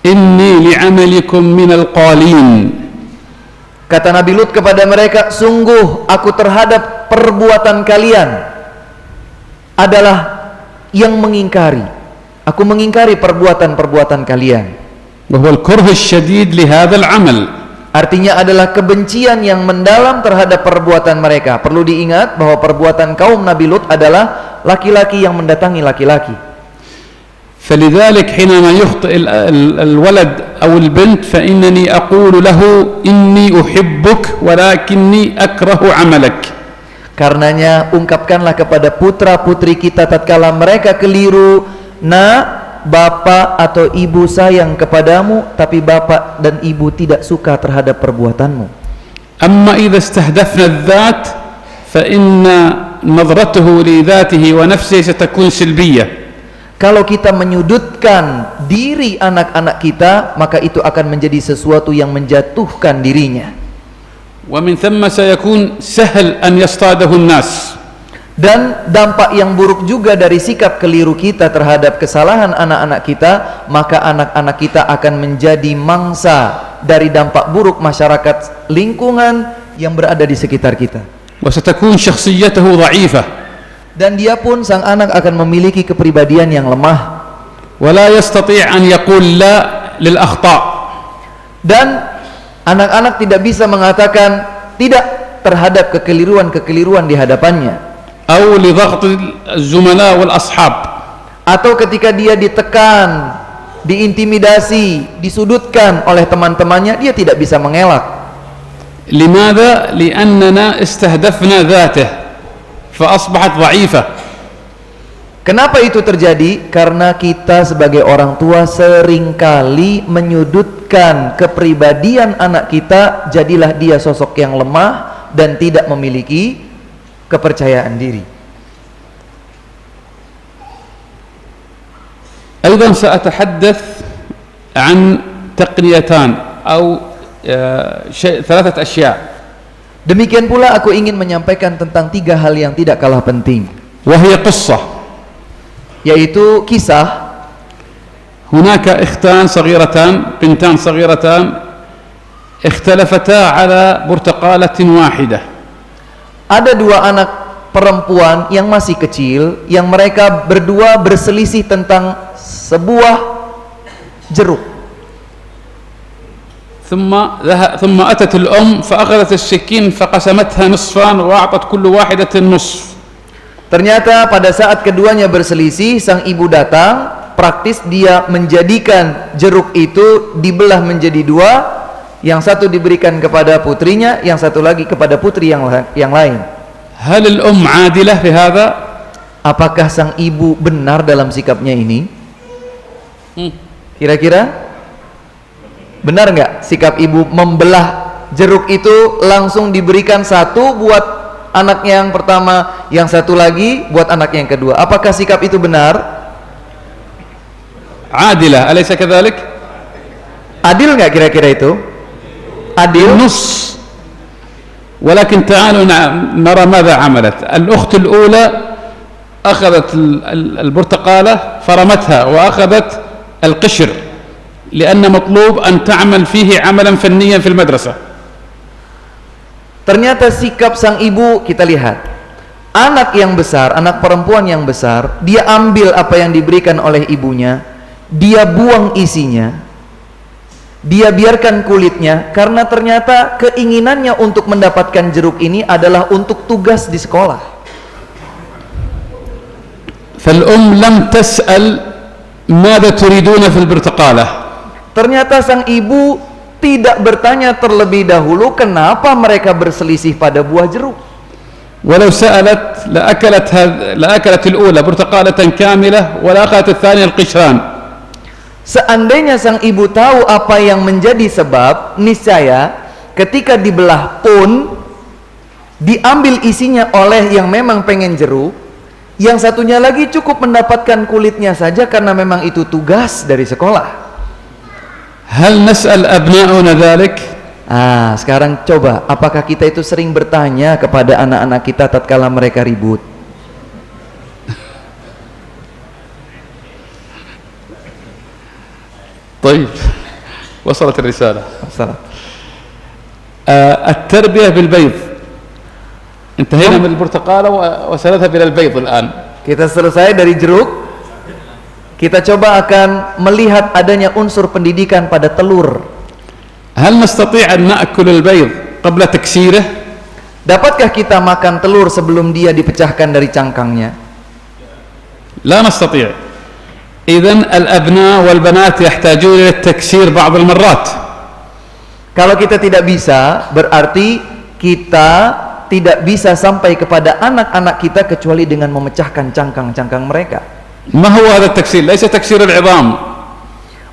إني لعملكم من القالين. Kata Nabi Lut kepada mereka, sungguh aku terhadap perbuatan kalian adalah yang mengingkari. Aku mengingkari perbuatan-perbuatan kalian. وهو الكره الشديد لهذا العمل. Artinya adalah kebencian yang mendalam terhadap perbuatan mereka. Perlu diingat bahwa perbuatan kaum Nabi Lut adalah laki-laki yang mendatangi laki-laki. فلذلك حينما يخطئ الولد أو البنت فإنني أقول له إني أحبك ولكني أكره عملك. Karenanya ungkapkanlah kepada putra-putri kita tatkala mereka keliru, nak, bapak atau ibu sayang kepadamu, tapi bapak dan ibu tidak suka terhadap perbuatanmu. أما إذا استهدفنا الذات فإن نظرته لذاته ونفسه ستكون سلبية. Kalau kita menyudutkan diri anak-anak kita, maka itu akan menjadi sesuatu yang menjatuhkan dirinya. ومن ثم سيكون سهل أن يصطاده الناس. Dan dampak yang buruk juga dari sikap keliru kita terhadap kesalahan anak-anak kita, maka anak-anak kita akan menjadi mangsa dari dampak buruk masyarakat lingkungan yang berada di sekitar kita. وستكون شخصيته ضعيفة. Dan dia pun, sang anak, akan memiliki kepribadian yang lemah. ولا يستطيع أن يقول لا للأخطاء. Dan anak-anak tidak bisa mengatakan tidak terhadap kekeliruan-kekeliruan di hadapannya. أو لضغط الزملاء والأصحاب. Atau ketika dia ditekan, diintimidasi, disudutkan oleh teman-temannya, dia tidak bisa mengelak. لماذا؟ لأننا استهدفنا ذاته فأصبحت ضعيفة. Kenapa itu terjadi? Karena kita sebagai orang tua seringkali menyudutkan kepribadian anak kita, jadilah dia sosok yang lemah dan tidak memiliki kepercayaan diri. أيضا سأتحدث عن تقنيتان أو ثلاثة أشياء. Demikian pula aku ingin menyampaikan tentang 3 hal yang tidak kalah penting, وهي قصة. yaitu kisah. هناك اختان صغيرتان، بنتان صغيرتان اختلفتا على برتقالة واحدة. Ada 2 anak perempuan yang masih kecil, yang mereka berdua berselisih tentang sebuah jeruk. ثم أتت الأم فأخذت السكين فقسمتها نصفان وأعطت كل واحدة نصف. Ternyata pada saat keduanya berselisih, sang ibu datang, praktis dia menjadikan jeruk itu dibelah menjadi 2, yang satu diberikan kepada putrinya, yang satu lagi kepada putri yang lain. هل الأم عادلة في هذا؟ Apakah sang ibu benar dalam sikapnya ini? Kira-kira benar nggak sikap ibu membelah jeruk itu, langsung diberikan satu buat anak yang pertama, yang satu lagi buat anak yang kedua? Apakah sikap itu benar? عادلة أليس كذلك؟ Adil nggak kira-kira itu? Adil. نص. ولكن تعالوا نرى ماذا عملت. الأخت الأولى أخذت البرتقالة فرمتها وأخذت القشر لأن مطلوب أن تعمل فيه عملا فنيا في المدرسة. Ternyata sikap sang ibu, kita lihat, anak yang besar, anak perempuan yang besar, dia ambil apa yang diberikan oleh ibunya, dia buang isinya, Dia biarkan kulitnya karena ternyata keinginannya untuk mendapatkan jeruk ini adalah untuk tugas di sekolah. فالأم لم تسأل ماذا تريدون في البرتقالة. Ternyata sang ibu tidak bertanya terlebih dahulu kenapa mereka berselisih pada buah jeruk. ولو سألت لأكلت الأولى برتقالة كاملة ولا أكلت الثانية القشران. Seandainya sang ibu tahu apa yang menjadi sebab, niscaya ketika dibelah pun diambil isinya oleh yang memang pengen jeruk, yang satunya lagi cukup mendapatkan kulitnya saja karena memang itu tugas dari sekolah. هل نسأل أبناؤنا ذلك؟ Sekarang coba, apakah kita itu sering bertanya kepada anak-anak kita tatkala mereka ribut? طيب وصلت الرسالة. Masalah. التربية بالبيض. انتهينا من البرتقالة وسنذهب إلى البيض الآن. Kita selesai dari jeruk. Kita coba akan melihat adanya unsur pendidikan pada telur. هل نستطيع أن نأكل البيض قبل تكسيره؟ Dapatkah kita makan telur sebelum dia dipecahkan dari cangkangnya? لا نستطيع. إذن الأبناء والبنات يحتاجون إلى التكسير بعض المرات. Kalau kita tidak bisa, berarti kita tidak bisa sampai kepada anak-anak kita kecuali dengan memecahkan cangkang-cangkang mereka. ما هو هذا التكسير؟ ليس تكسير العظام.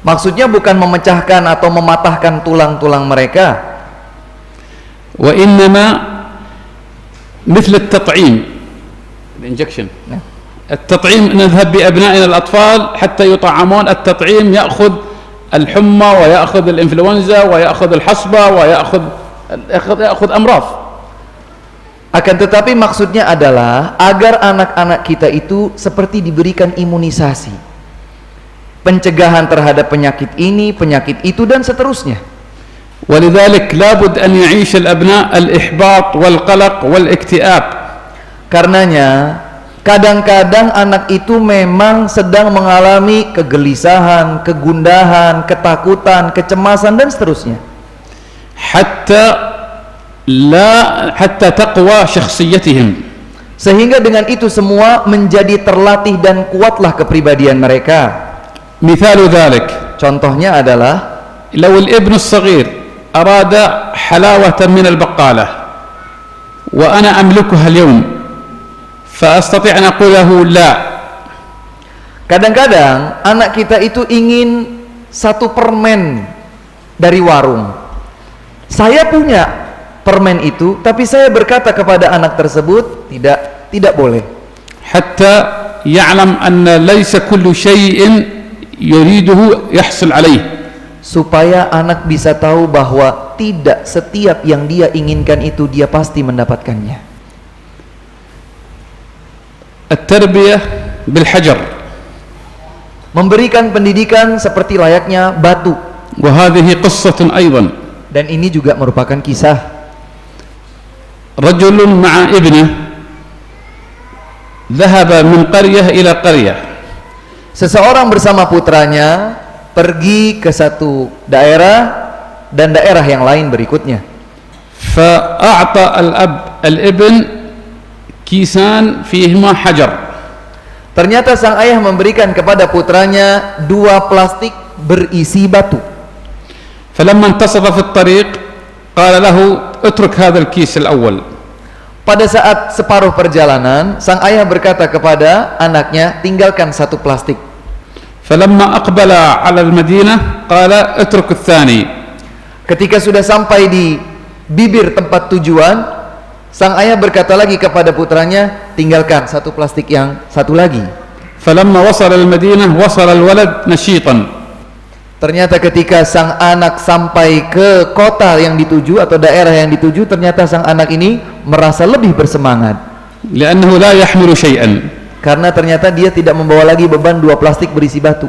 Maksudnya bukan memecahkan atau mematahkan tulang-tulang mereka. وإنما مثل التطعيم. الانجكشن. التطعيم نذهب بأبنائنا الأطفال حتى يطعمون. التطعيم يأخذ الحمى ويأخذ الإنفلونزا ويأخذ الحصبة ويأخذ أمراض. Akan tetapi maksudnya adalah agar anak-anak kita itu seperti diberikan imunisasi, pencegahan terhadap penyakit ini, penyakit itu, dan seterusnya. ولذلك لابد أن يعيش الأبناء الإحباط والقلق والاكتئاب. Karenanya kadang-kadang anak itu memang sedang mengalami kegelisahan, kegundahan, ketakutan, kecemasan, dan seterusnya. حتى تقوى شخصيتهم. Sehingga dengan itu semua menjadi terlatih dan kuatlah kepribadian mereka. مثال ذلك. Contohnya adalah لو الابن الصغير أراد حلاوة من البقالة وأنا أملكها اليوم فأستطيع أن أقول له لا. Kadang-kadang anak kita itu ingin satu permen dari warung. Saya punya permen itu, tapi saya berkata kepada anak tersebut, tidak boleh. حتى يعلم أن ليس كل شيء يريده يحصل عليه. Supaya anak bisa tahu bahwa tidak setiap yang dia inginkan itu dia pasti mendapatkannya. التربية بالحجر. Memberikan pendidikan seperti layaknya batu. وهذه قصة أيضا. Dan ini juga merupakan kisah. رجل مع ابنه ذهب من قرية إلى قرية. Seseorang bersama putranya pergi ke satu daerah dan daerah yang lain berikutnya. فأعطى الابن كيسان فيهما حجر. Ternyata sang ayah memberikan kepada putranya 2 plastik berisi batu. فلما انتصف في الطريق قال له اترك هذا الكيس الأول. Pada saat separuh perjalanan, sang ayah berkata kepada anaknya, tinggalkan 1 plastik. فلما أقبل على المدينة قال اترك الثاني. Ketika sudah sampai di bibir tempat tujuan, sang ayah berkata lagi kepada putranya, tinggalkan 1 plastik yang satu lagi. فلما وصل المدينة وصل الولد نشيطا. Ternyata ketika sang anak sampai ke kota yang dituju atau daerah yang dituju, ternyata sang anak ini merasa lebih bersemangat. لأنه لا يحمل شيئا. Karena ternyata dia tidak membawa lagi beban 2 plastik berisi batu.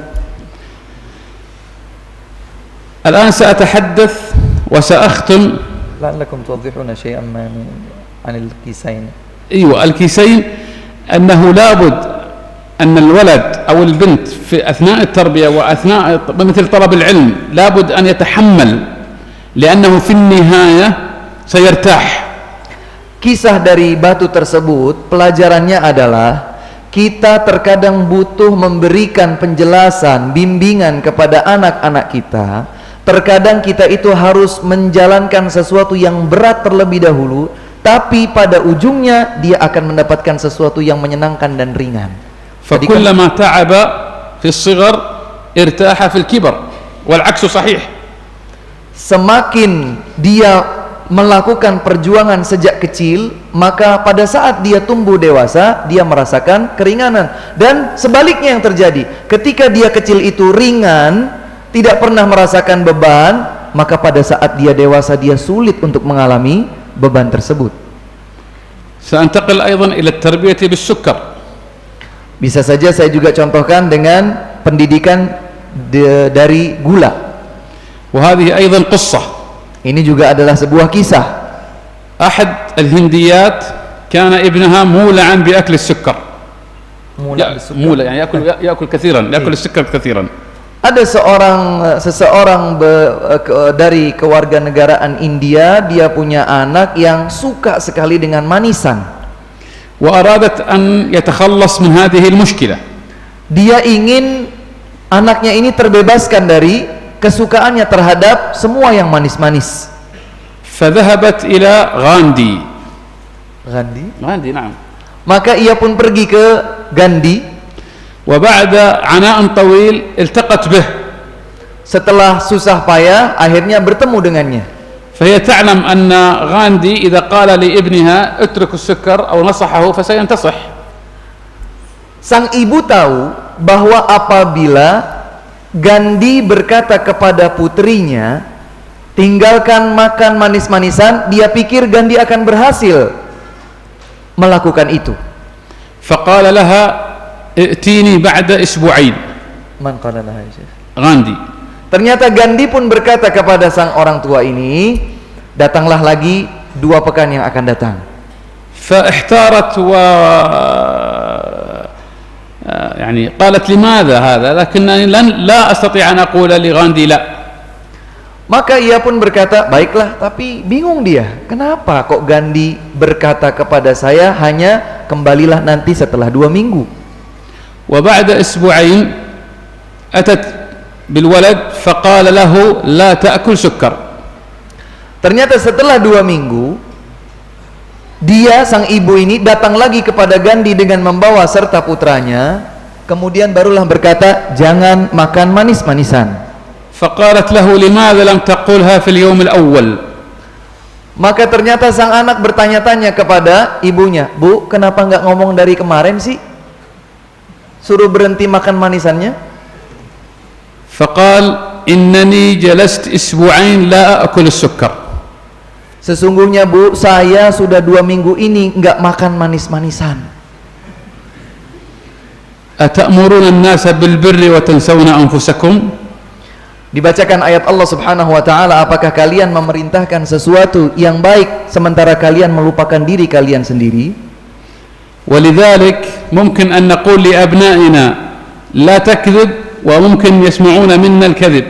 الآن سأتحدث وسأختم. لعلكم توضحون شيئا عن الكيسين. أيوة الكيسين أنه لابد أن الولد أو البنت في أثناء التربية وأثناء مثل طلب العلم لابد أن يتحمل لأنه في النهاية سيرتاح. Kisah dari batu tersebut pelajarannya adalah kita terkadang butuh memberikan penjelasan, bimbingan kepada anak-anak kita. Terkadang kita itu harus menjalankan sesuatu yang berat terlebih dahulu, tapi pada ujungnya dia akan mendapatkan sesuatu yang menyenangkan dan ringan. فكلما تعب في الصغر ارتاح في الكبر والعكس صحيح. Semakin dia melakukan perjuangan sejak kecil, maka pada saat dia tumbuh dewasa dia merasakan keringanan, dan sebaliknya yang terjadi ketika dia kecil itu ringan, tidak pernah merasakan beban, maka pada saat dia dewasa dia sulit untuk mengalami beban tersebut. سأنتقل أيضا إلى التربية بالسكر. Bisa saja saya juga contohkan dengan pendidikan dari gula. وهذه أيضا قصة. Ini juga adalah sebuah kisah. أحد الهنديات كان ابنها مولعا بأكل السكر. مولع يعني يأكل كثيرا، يأكل السكر كثيرا. Ada seseorang dari kewarganegaraan India, dia punya anak yang suka sekali dengan manisan. وأرادت أن يتخلص من هذه المشكلة. Dia ingin anaknya ini terbebaskan dari kesukaannya terhadap semua yang manis-manis. فذهبت إلى غاندي. Gandhi? نعم. Maka ia pun pergi ke Gandhi. وبعد عناء طويل التقت به. Setelah susah payah akhirnya bertemu dengannya. فهي تعلم أن غاندي إذا قال لابنها اترك السكر أو نصحه فسينتصح. Sang ibu tahu bahwa apabila Gandhi berkata kepada putrinya tinggalkan makan manis-manisan, dia pikir Gandhi akan berhasil melakukan itu. فقال لها ائتيني بعد أسبوعين. Man qala laha ya Syekh? غاندي. Ternyata Gandhi pun berkata kepada sang orang tua ini, datanglah lagi 2 pekan yang akan datang. فاحتارت يعني قالت لماذا هذا، لكنني لا أستطيع أن أقول لغاندي لا. Maka ia pun berkata, baiklah, tapi bingung dia, kenapa kok Gandhi berkata kepada saya hanya kembalilah nanti setelah 2 minggu. وبعد أسبوعين أتت بالولد فقال له لا تأكل سكر. Ternyata setelah 2 minggu dia, sang ibu ini datang lagi kepada Gandhi dengan membawa serta putranya, kemudian barulah berkata jangan makan manis-manisan. فقالت له لماذا لم تقولها في اليوم الأول. Maka ternyata sang anak bertanya-tanya kepada ibunya, Bu, kenapa nggak ngomong dari kemarin sih, suruh berhenti makan manisannya? فقال إنني جلست أسبوعين لا أكل السكر. Sesungguhnya Bu, saya sudah 2 minggu ini nggak makan manis-manisan. أتأمرون الناس بالبر وتنسون أنفسكم. Dibacakan ayat Allah Subhanahu wa taala, apakah kalian memerintahkan sesuatu yang baik sementara kalian melupakan diri kalian sendiri? ولذلك ممكن أن نقول لأبنائنا لا تكذب وممكن يسمعون منا الكذب.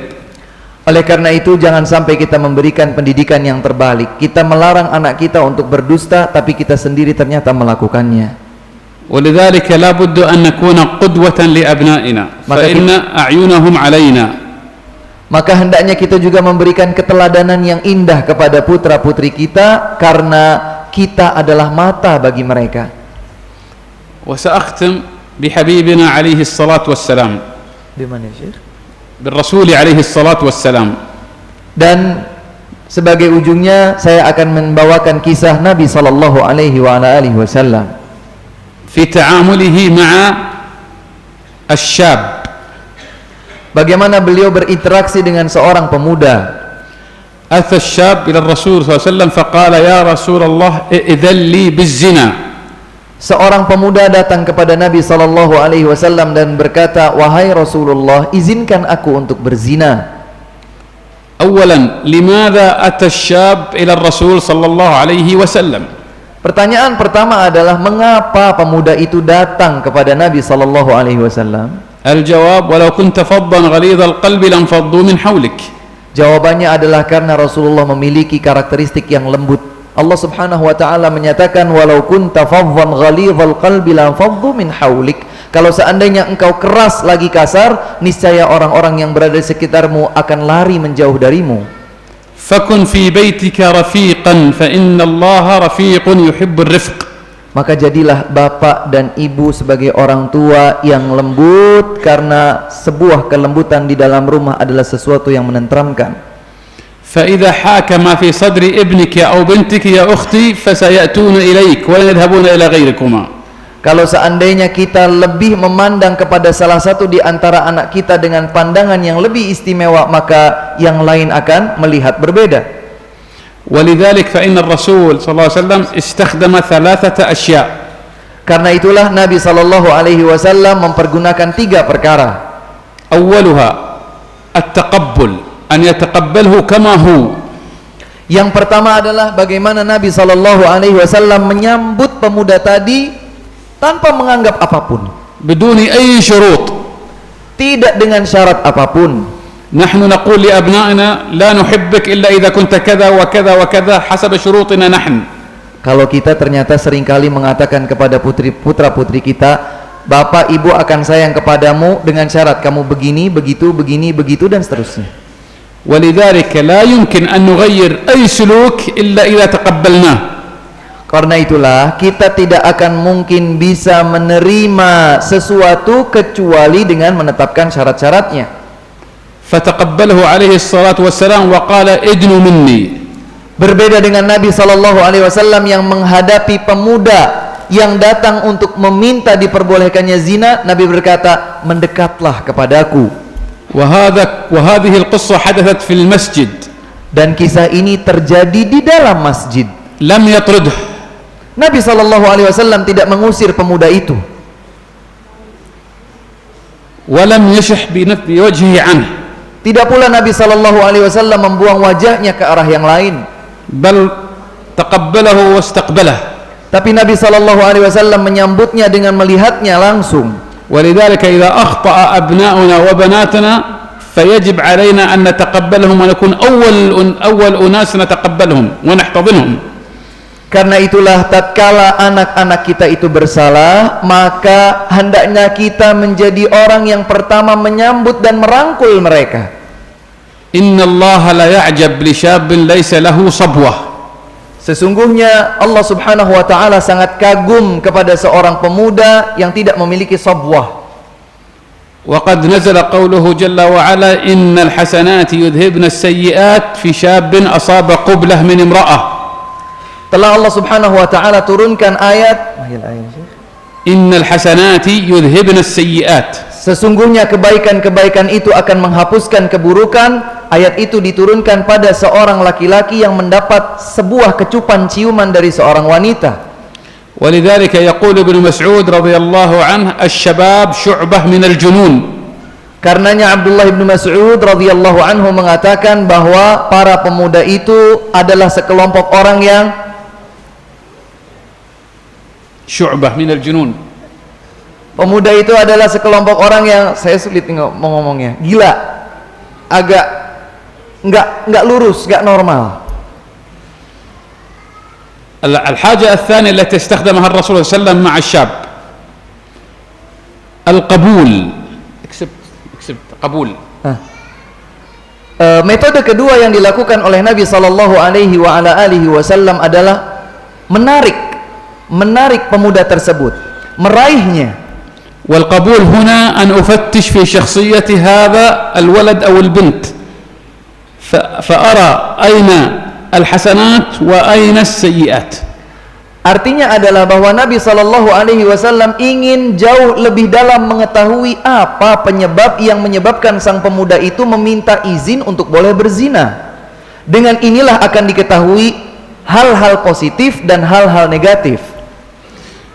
Oleh karena itu jangan sampai kita memberikan pendidikan yang terbalik. Kita melarang anak kita untuk berdusta, tapi kita sendiri ternyata melakukannya. ولذلك لا بد أن نكون قدوة لأبنائنا فإن أعينهم علينا. Maka hendaknya kita juga memberikan keteladanan yang indah kepada putra-putri kita, karena kita adalah mata bagi mereka. وسأختم بحبيبنا عليه الصلاة والسلام. Di mana ya, Syekh? بالرسول عليه الصلاة والسلام. Dan sebagai ujungnya saya akan membawakan kisah Nabi sallallahu alaihi wasallam في تعامله مع الشاب. Bagaimana beliau berinteraksi dengan seorang pemuda. أتى الشاب إلى الرسول صلى الله عليه وسلم فقال يا رسول الله ائذن لي بالزنا. Seorang pemuda datang kepada Nabi sallallahu alaihi wasallam dan berkata, wahai Rasulullah, izinkan aku untuk berzina. أولا لماذا أتى الشاب إلى الرسول صلى الله عليه وسلم. Pertanyaan pertama adalah mengapa pemuda itu datang kepada Nabi sallallahu alaihi wasallam? الجواب: ولو كنت فظا غليظ القلب لانفضوا من حولك. Jawabannya adalah karena Rasulullah memiliki karakteristik yang lembut. Allah Subhanahu wa taala menyatakan walau kunta faddan ghalidhal qalbi lanfaddu min haulik. Kalau seandainya engkau keras lagi kasar, niscaya orang-orang yang berada di sekitarmu akan lari menjauh darimu. فكن في بيتك رفيقا فإن الله رفيق يحب الرفق. Maka jadilah bapak dan ibu sebagai orang tua yang lembut, karena sebuah kelembutan di dalam rumah adalah sesuatu yang menenteramkan. فإذا حاك ما في صدر ابنك أو بنتك يا أختي فسيأتون إليك ولا يذهبون إلى غيركما. Kalau seandainya kita lebih memandang kepada salah satu di antara anak kita dengan pandangan yang lebih istimewa, maka yang lain akan melihat berbeda. ولذلك فإن الرسول صلى الله عليه وسلم استخدم 3 أشياء. Karena itulah Nabi sallallahu alaihi wasallam mempergunakan 3 perkara. أولها التقبل، أن يتقبله كما هو. Yang pertama adalah bagaimana Nabi sallallahu alaihi wasallam menyambut pemuda tadi tanpa menganggap apapun, بدون أي شروط. tidak dengan syarat apapun. نحن نقول لأبنائنا لا نحبك إلا إذا كنت كذا وكذا وكذا حسب شروطنا نحن. Kalau kita ternyata seringkali mengatakan kepada putra-putri kita, bapak ibu akan sayang kepadamu dengan syarat kamu begini, begitu, begini, begitu, dan seterusnya. ولذلك لا يمكن أن نغير أي سلوك إلا إذا تقبلناه. Karena itulah kita tidak akan mungkin bisa menerima sesuatu kecuali dengan menetapkan syarat-syaratnya. فتقبله عليه الصلاة والسلام وقال ادنوا مني. Berbeda dengan Nabi sallallahu alaihi wasallam yang menghadapi pemuda yang datang untuk meminta diperbolehkannya zina, Nabi berkata, mendekatlah kepadaku. وهذه القصة حدثت في المسجد. Dan kisah ini terjadi di dalam masjid. لم يطرده. Nabi sallallahu alaihi wasallam tidak mengusir pemuda itu. ولم يشح بوجهه عنه. Tidak pula Nabi sallallahu alaihi wasallam membuang wajahnya ke arah yang lain. بل تقبله واستقبله. Tapi Nabi sallallahu alaihi wasallam menyambutnya dengan melihatnya langsung. ولذلك إذا أخطأ أبناؤنا وبناتنا فيجب علينا أن نتقبلهم ونكون أول أناس نتقبلهم ونحتضنهم. Karena itulah tatkala anak-anak kita itu bersalah, maka hendaknya kita menjadi orang yang pertama menyambut dan merangkul mereka. Inna Allah la ya'jab li syabin laysa lahu sabwah. Sesungguhnya Allah Subhanahu wa taala sangat kagum kepada seorang pemuda yang tidak memiliki sabwah. Wa qad nazala qawluhu jalla wa ala innal hasanati yudhibna as-sayyi'at fi syabin asaba qublah min imra'ah. Telah Allah Subhanahu wa taala turunkan ayat innal hasanati yudhibna as-sayyi'at. Sesungguhnya kebaikan-kebaikan itu akan menghapuskan keburukan. Ayat itu diturunkan pada seorang laki-laki yang mendapat sebuah kecupan ciuman dari seorang wanita. Walidzalika yaqulu Ibnu Mas'ud radhiyallahu anhu asy-syabab syu'bah min al-junun. Karenanya Abdullah bin Mas'ud radhiyallahu anhu mengatakan bahwa para pemuda itu adalah sekelompok orang yang syu'bah min al-junun. Pemuda itu adalah sekelompok orang yang, saya sulit mau ngomongnya, gila, agak nggak lurus, nggak normal. الحاجة الثانية التي استخدمها الرسول صلى الله عليه وسلم مع الشاب القبول. اكسب قبول. Metode kedua yang dilakukan oleh Nabi sallallahu alaihi wasallam adalah menarik pemuda tersebut, meraihnya. والقبول هنا أن أفتش في شخصية هذا الولد أو البنت فأرى أين الحسنات وأين السيئات. Artinya adalah bahwa Nabi sallallahu alaihi wasallam ingin jauh lebih dalam mengetahui apa penyebab yang menyebabkan sang pemuda itu meminta izin untuk boleh berzina. Dengan inilah akan diketahui hal-hal positif dan hal-hal negatif.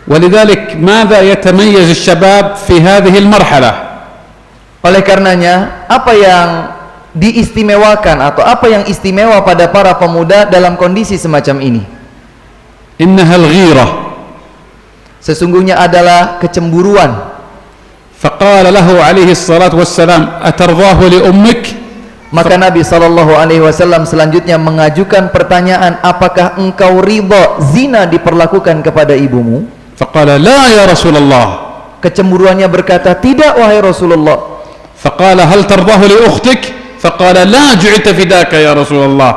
ولذلك ماذا يتميز الشباب في هذه المرحلة؟ Oleh karenanya, apa yang diistimewakan atau apa yang istimewa pada para pemuda dalam kondisi semacam ini? إنها الغيرة. Sesungguhnya adalah kecemburuan. فقال له عليه الصلاة والسلام أترضاه لأمك؟ Maka Nabi SAW selanjutnya mengajukan pertanyaan, apakah engkau ridha zina diperlakukan kepada ibumu? فقال لا يا رسول الله. Kecemburuannya berkata, tidak wahai Rasulullah. فقال هل ترضاه لأختك؟ فقال لا جعلت فداك يا رسول الله.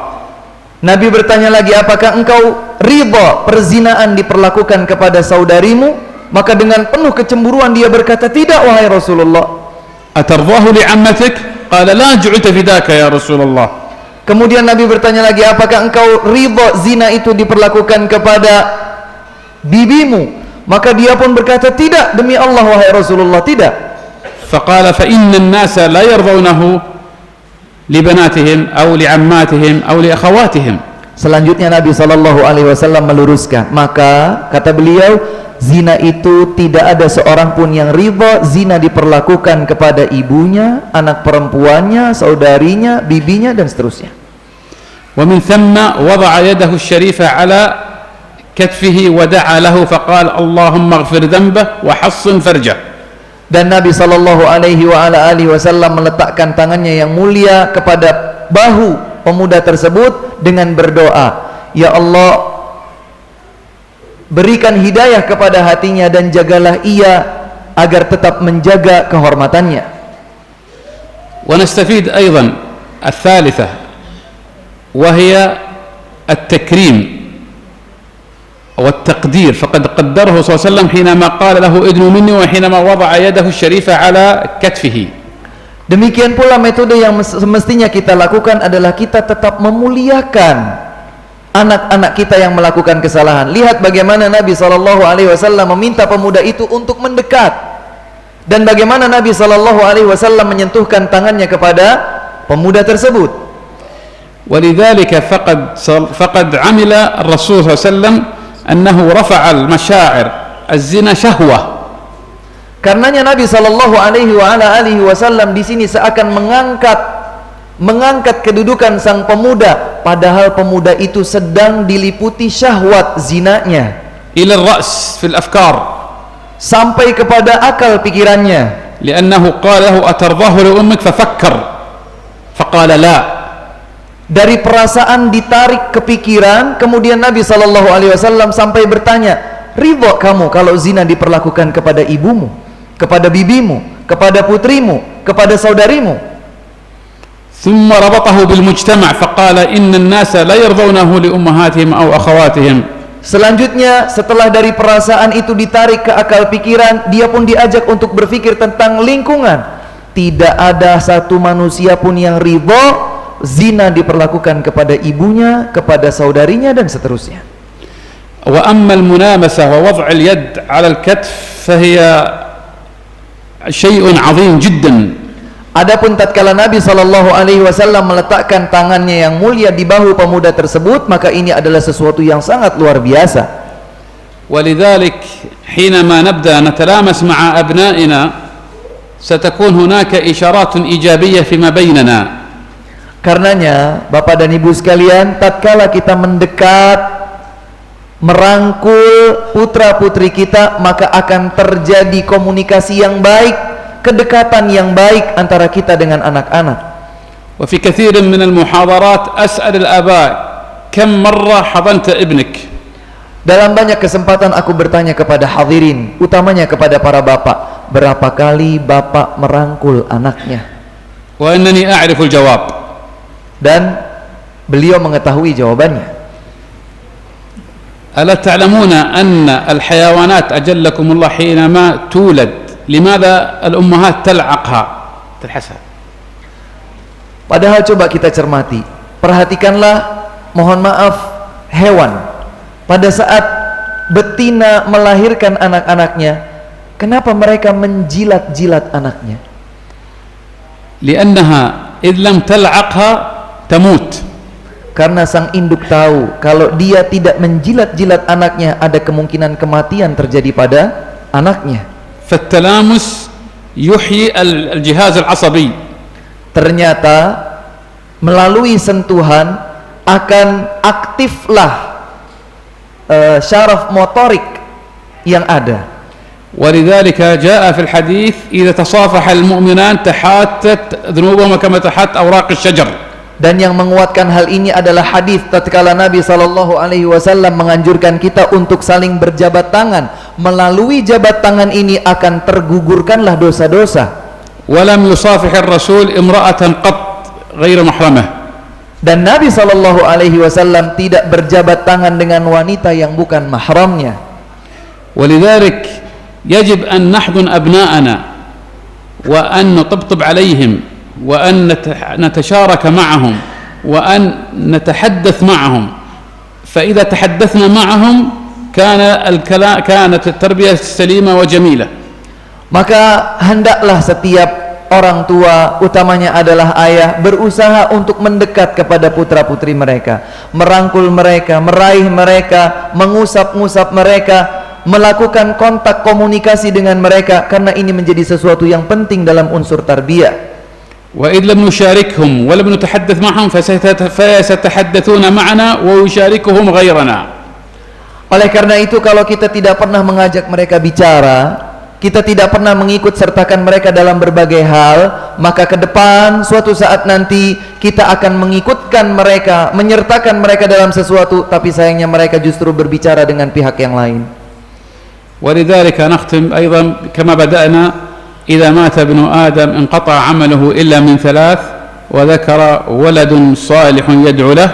Nabi bertanya lagi, apakah engkau ridha perzinaan diperlakukan kepada saudarimu? Maka dengan penuh kecemburuan dia berkata, tidak wahai Rasulullah. أترضاه لعمتك؟ قال لا جعلت فداك يا رسول الله. Kemudian Nabi bertanya lagi, apakah engkau ridha zina itu diperlakukan kepada bibimu? Maka dia pun berkata, tidak demi Allah wahai Rasulullah, tidak. فقال فإن الناس لا يرضونه لبناتهم أو لعماتهم أو لأخواتهم. Selanjutnya Nabi SAW meluruskan, maka kata beliau, zina itu tidak ada seorang pun yang ridha zina diperlakukan kepada ibunya, anak perempuannya, saudarinya, bibinya, dan seterusnya. ومن ثم وضع يده الشريفة على كتفه ودعا له فقال اللهم اغفر ذنبه وحصن فرجه. Dan Nabi SAW meletakkan tangannya yang mulia kepada bahu pemuda tersebut dengan berdoa, ya Allah, berikan hidayah kepada hatinya dan jagalah ia agar tetap menjaga kehormatannya. ونستفيد أيضا الثالثة وهي التكريم والتقدير. فقد قدره صلى الله عليه وسلم حينما قال له ادنو مني وحينما وضع يده الشريفة على كتفه. Demikian pula metode yang semestinya kita lakukan adalah kita tetap memuliakan anak-anak kita yang melakukan kesalahan. Lihat bagaimana Nabi SAW meminta pemuda itu untuk mendekat, dan bagaimana Nabi SAW menyentuhkan tangannya kepada pemuda tersebut. ولذلك فقد عمل الرسول صلى الله عليه وسلم أنه رفع المشاعر الزنا شهوة. Karenanya Nabi SAW di sini seakan mengangkat kedudukan sang pemuda, padahal pemuda itu sedang diliputi syahwat zinanya. إلى الرأس في الأفكار. Sampai kepada akal pikirannya. لأنه قال له أترضاه لأمك ففكر فقال لا. Dari perasaan ditarik ke pikiran, kemudian Nabi SAW sampai bertanya, ridha kamu kalau zina diperlakukan kepada ibumu, kepada bibimu, kepada putrimu, kepada saudarimu? ثم ربطه بالمجتمع فقال إن الناس لا يرضونه لأمهاتهم أو أخواتهم. Selanjutnya, setelah dari perasaan itu ditarik ke akal pikiran, dia pun diajak untuk berpikir tentang lingkungan. Tidak ada satu manusia pun yang ridha zina diperlakukan kepada ibunya, kepada saudarinya, dan seterusnya. وأما الملامسة ووضع اليد على الكتف فهي شيء عظيم جدا. Adapun tatkala Nabi SAW meletakkan tangannya yang mulia di bahu pemuda tersebut, maka ini adalah sesuatu yang sangat luar biasa. ولذلك حينما نبدأ نتلامس مع أبنائنا ستكون هناك إشارات إيجابية فيما بيننا. Karenanya, Bapak dan Ibu sekalian, tatkala kita mendekat, merangkul putra-putri kita, maka akan terjadi komunikasi yang baik, kedekatan yang baik antara kita dengan anak-anak. وفي كثير من المحاضرات أسأل الآباء كم مرة حضنت ابنك. Dalam banyak kesempatan aku bertanya kepada hadirin, utamanya kepada para bapak, berapa kali bapak merangkul anaknya? وأنني أعرف الجواب. Dan beliau mengetahui jawabannya. ألا تعلمون أن الحيوانات أجلكم الله حينما تولد لماذا الأمهات تلعقها تلحسها؟ Padahal coba kita cermati, perhatikanlah, mohon maaf, hewan pada saat betina melahirkan anak-anaknya, kenapa mereka menjilat-jilat anaknya? لأنها إذ لم تلعقها تموت. Karena sang induk tahu kalau dia tidak menjilat-jilat anaknya, ada kemungkinan kematian terjadi pada anaknya. فالتلامس يحيي الجهاز العصبي. Ternyata melalui sentuhan akan aktiflah syaraf motorik yang ada. ولذلك جاء في الحديث إذا تصافح المؤمنان تحاتت ذنوبهما كما تحات أوراق الشجر. Dan yang menguatkan hal ini adalah hadis tatkala Nabi SAW menganjurkan kita untuk saling berjabat tangan. Melalui jabat tangan ini akan tergugurkanlah dosa-dosa. ولم يصافح الرسول امرأة قط غير محرمة. Dan Nabi SAW tidak berjabat tangan dengan wanita yang bukan mahramnya. ولذلك يجب أن نحضن أبناءنا وأن نطبطب عليهم وأن نتشارك معهم وأن نتحدث معهم. فإذا تحدثنا معهم كانت التربية سليمة وجميلة. Maka hendaklah setiap orang tua, utamanya adalah ayah, berusaha untuk mendekat kepada putra-putri mereka, merangkul mereka, meraih mereka, mengusap-ngusap mereka, melakukan kontak komunikasi dengan mereka, karena ini menjadi sesuatu yang penting dalam unsur tarbiyah. وإذ لم نشاركهم ولم نتحدث معهم فسيتحدثون معنا ويشاركهم غيرنا. Oleh karena itu, kalau kita tidak pernah mengajak mereka bicara, kita tidak pernah mengikut sertakan mereka dalam berbagai hal, maka ke depan suatu saat nanti kita akan mengikutkan mereka, menyertakan mereka dalam sesuatu, tapi sayangnya mereka justru berbicara dengan pihak yang lain. ولذلك نختم أيضا كما بدأنا: إذا مات ابن آدم انقطع عمله إلا من ثلاث وذكر ولد صالح يدعو له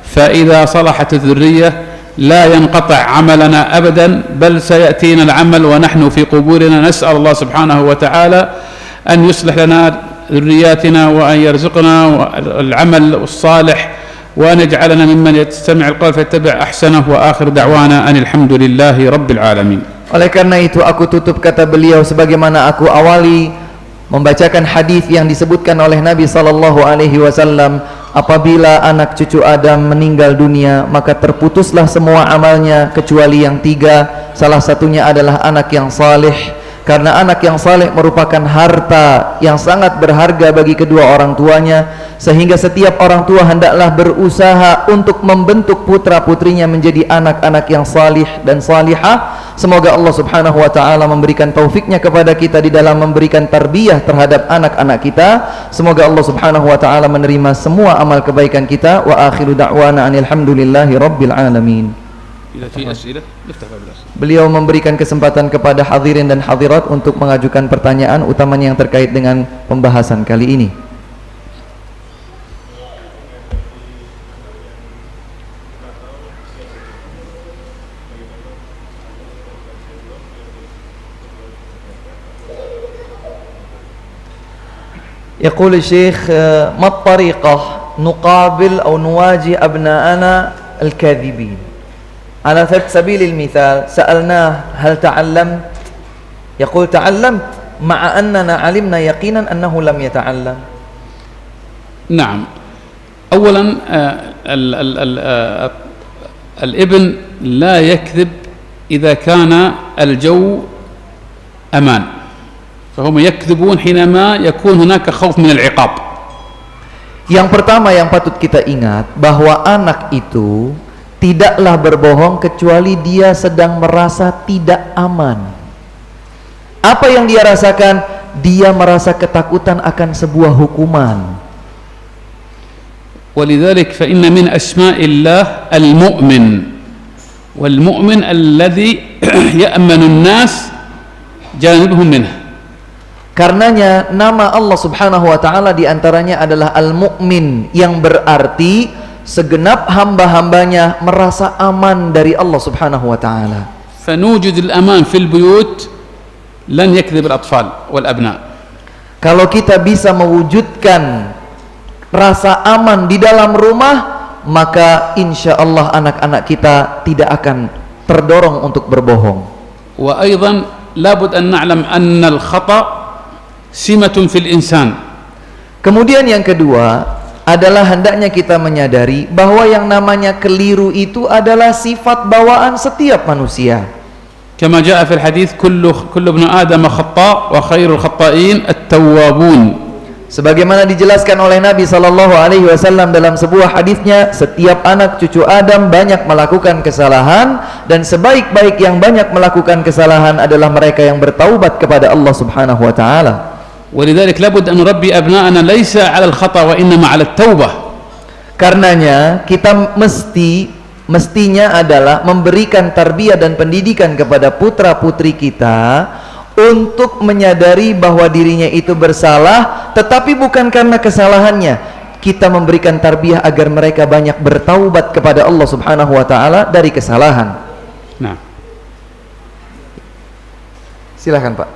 فإذا صلحت الذرية لا ينقطع عملنا أبدا بل سيأتينا العمل ونحن في قبورنا. نسأل الله سبحانه وتعالى أن يصلح لنا ذرياتنا وأن يرزقنا العمل الصالح وأن يجعلنا ممن يستمع القول فيتبع أحسنه. وآخر دعوانا أن الحمد لله رب العالمين. Oleh karena itu aku tutup kata beliau sebagaimana aku awali, membacakan hadis yang disebutkan oleh Nabi SAW. Apabila anak cucu Adam meninggal dunia, maka terputuslah semua amalnya kecuali yang tiga. Salah satunya adalah anak yang saleh, karena anak yang saleh merupakan harta yang sangat berharga bagi kedua orang tuanya, sehingga setiap orang tua hendaklah berusaha untuk membentuk putra putrinya menjadi anak-anak yang salih dan salihah. Semoga Allah Subhanahu wa taala memberikan taufiknya kepada kita di dalam memberikan tarbiyah terhadap anak-anak kita. Semoga Allah Subhanahu wa taala menerima semua amal kebaikan kita. Wa akhiru da'wana alhamdulillahi rabbil alamin. Beliau memberikan kesempatan kepada hadirin dan hadirat untuk mengajukan pertanyaan, utamanya yang terkait dengan pembahasan kali ini. يقول الشيخ: ما الطريقة نقابل أو نواجه أبناءنا الكاذبين؟ على سبيل المثال سألناه: هل تعلمت؟ يقول: تعلمت، مع أننا علمنا يقينا أنه لم يتعلم. نعم، أولا الابن لا يكذب إذا كان الجو أمان، فهم يكذبون حينما يكون هناك خوف من العقاب. Yang pertama yang patut kita ingat, bahwa anak itu tidaklah berbohong kecuali dia sedang merasa tidak aman. Apa yang dia rasakan? Dia merasa ketakutan akan sebuah hukuman. ولذلك فإن من أسماء الله المؤمن، والمؤمن الذي يأمن الناس جانبهم منه. Karenanya nama Allah Subhanahu wa taala diantaranya adalah Al-Mu'min, yang berarti segenap hamba-hambanya merasa aman dari Allah Subhanahu wa taala. فنوجد الأمان في البيوت لن يكذب الأطفال والأبناء. Kalau kita bisa mewujudkan rasa aman di dalam rumah, maka insya Allah anak-anak kita tidak akan terdorong untuk berbohong. وأيضا لابد أن نعلم أن الخطأ سمة في الإنسان. Kemudian yang kedua adalah hendaknya kita menyadari bahwa yang namanya keliru itu adalah sifat bawaan setiap manusia. كما جاء في الحديث كل ابن آدم خطاء وخير الخطائين التوابون. Sebagaimana dijelaskan oleh Nabi SAW dalam sebuah hadisnya, setiap anak cucu Adam banyak melakukan kesalahan, dan sebaik-baik yang banyak melakukan kesalahan adalah mereka yang bertaubat kepada Allah Subhanahu wa taala. ولذلك لابد أن نربي أبناءنا ليس على الخطأ وإنما على التوبة. Karenanya kita mestinya adalah memberikan tarbiyah dan pendidikan kepada putra-putri kita untuk menyadari bahwa dirinya itu bersalah, tetapi bukan karena kesalahannya. Kita memberikan tarbiyah agar mereka banyak bertaubat kepada Allah Subhanahu wa taala dari kesalahan. Nah, silakan Pak.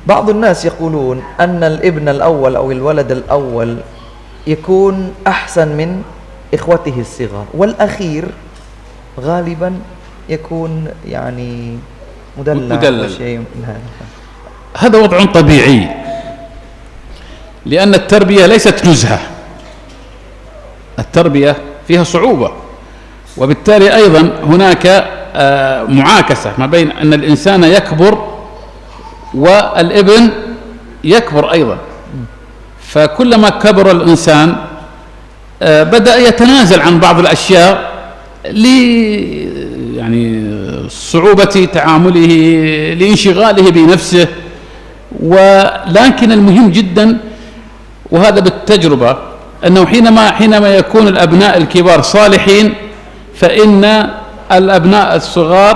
بعض الناس يقولون أن الابن الأول أو الولد الأول يكون أحسن من إخوته الصغار، والأخير غالبا يكون يعني مدلل. هذا وضع طبيعي، لأن التربية ليست نزهة، التربية فيها صعوبة، وبالتالي أيضا هناك معاكسة ما بين أن الإنسان يكبر والابن يكبر أيضا. فكلما كبر الإنسان بدأ يتنازل عن بعض الأشياء يعني صعوبة تعامله، لانشغاله بنفسه. ولكن المهم جدا، وهذا بالتجربة، أنه حينما يكون الأبناء الكبار صالحين فإن الأبناء الصغار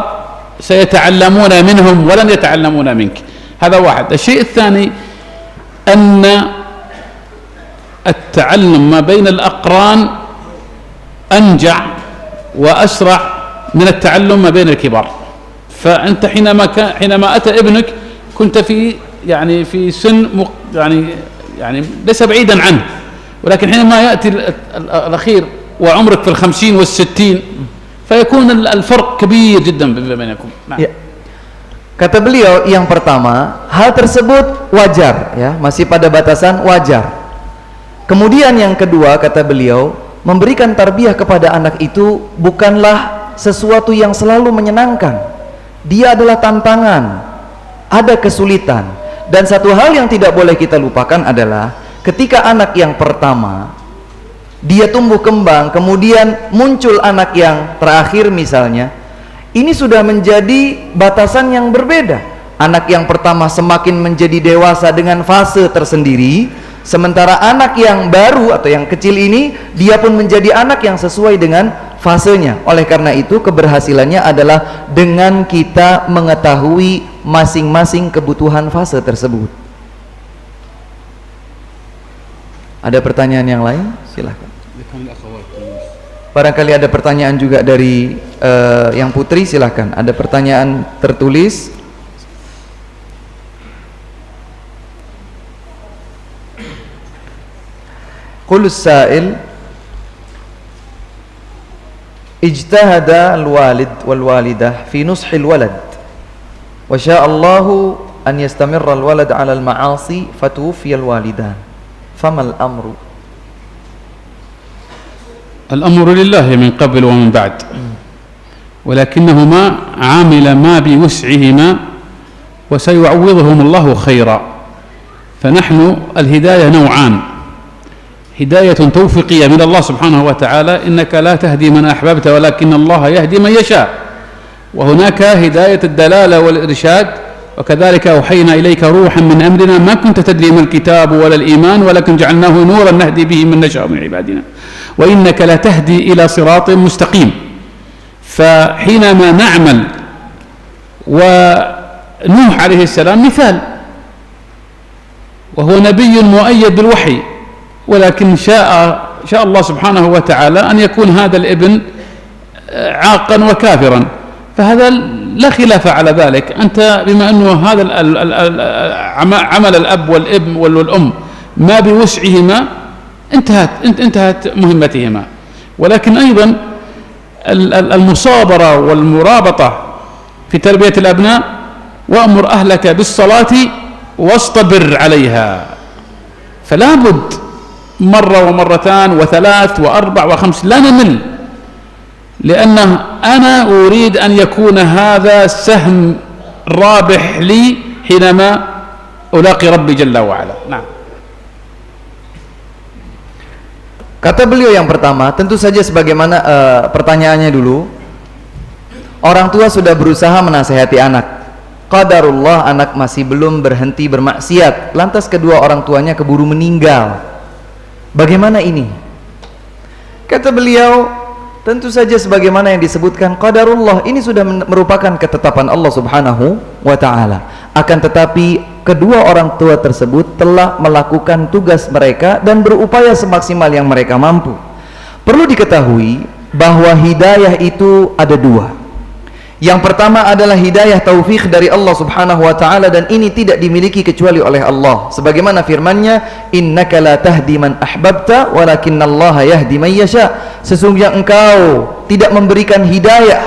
سيتعلمون منهم ولن يتعلمون منك. هذا واحد. الشيء الثاني أن التعلم ما بين الأقران أنجع وأسرع من التعلم ما بين الكبار. فأنت حينما أتى ابنك كنت في سن يعني ليس بعيدا عنه، ولكن حينما يأتي الأخير وعمرك في 50 وال60 فيكون الفرق كبير جدا بينكم. نعم. Kata beliau, yang pertama, hal tersebut wajar, ya, masih pada batasan wajar. Kemudian yang kedua, kata beliau, memberikan tarbiyah kepada anak itu bukanlah sesuatu yang selalu menyenangkan. Dia adalah tantangan, ada kesulitan. Dan satu hal yang tidak boleh kita lupakan adalah ketika anak yang pertama dia tumbuh kembang, kemudian muncul anak yang terakhir misalnya, ini sudah menjadi batasan yang berbeda. Anak yang pertama semakin menjadi dewasa dengan fase tersendiri, sementara anak yang baru atau yang kecil ini, dia pun menjadi anak yang sesuai dengan fasenya. Oleh karena itu keberhasilannya adalah dengan kita mengetahui masing-masing kebutuhan fase tersebut. Ada pertanyaan yang lain? Silahkan. Barangkali ada pertanyaan juga dari yang putri, silahkan. Ada pertanyaan tertulis. Qul as-sa'il ijtahada al-walid wal-walidah fi nushi al-walad wa syaa Allahu an yastamirra al-walad 'ala al-ma'asi fatuwfiya al-walidan fama al-amru. الأمر لله من قبل ومن بعد، ولكنهما عامل ما بوسعهما وسيعوضهم الله خيرا. فنحن الهداية نوعان: هداية توفيقية من الله سبحانه وتعالى، إنك لا تهدي من أحببت ولكن الله يهدي من يشاء، وهناك هداية الدلالة والإرشاد، وكذلك أوحينا إليك روحا من أمرنا ما كنت تدري ما الكتاب ولا الإيمان ولكن جعلناه نورا نهدي به من نشاء من عبادنا وإنك لا تهدي إلى صراط مستقيم. فحينما نعمل، ونوح عليه السلام مثال، وهو نبي مؤيد بالوحي، ولكن شاء الله سبحانه وتعالى أن يكون هذا الابن عاقا وكافرا، فهذا لا خلاف على ذلك. أنت بما أنه هذا عمل الأب والابن والأم ما بوسعهما انتهت مهمتهما. ولكن أيضا المصابرة والمرابطة في تربية الأبناء: وأمر أهلك بالصلاة واصطبر عليها. فلا بد مرة ومرتان وثلاث وأربع وخمس لا نمل، لأنه أنا أريد أن يكون هذا سهم رابح لي حينما ألاقي ربي جل وعلا. نعم. Kata beliau yang pertama, tentu saja sebagaimana pertanyaannya dulu, orang tua sudah berusaha menasehati anak, qadarullah anak masih belum berhenti bermaksiat, lantas kedua orang tuanya keburu meninggal, bagaimana ini? Kata beliau, tentu saja sebagaimana yang disebutkan qadarullah, ini sudah merupakan ketetapan Allah subhanahu wa ta'ala. Akan tetapi kedua orang tua tersebut telah melakukan tugas mereka dan berupaya semaksimal yang mereka mampu. Perlu diketahui bahwa hidayah itu ada dua. Yang pertama adalah hidayah taufik dari Allah subhanahu wa ta'ala, dan ini tidak dimiliki kecuali oleh Allah, sebagaimana firman-Nya, innaka la tahdi man ahbabta walakinallaha yahdi man yasha. Sesungguhnya engkau tidak memberikan hidayah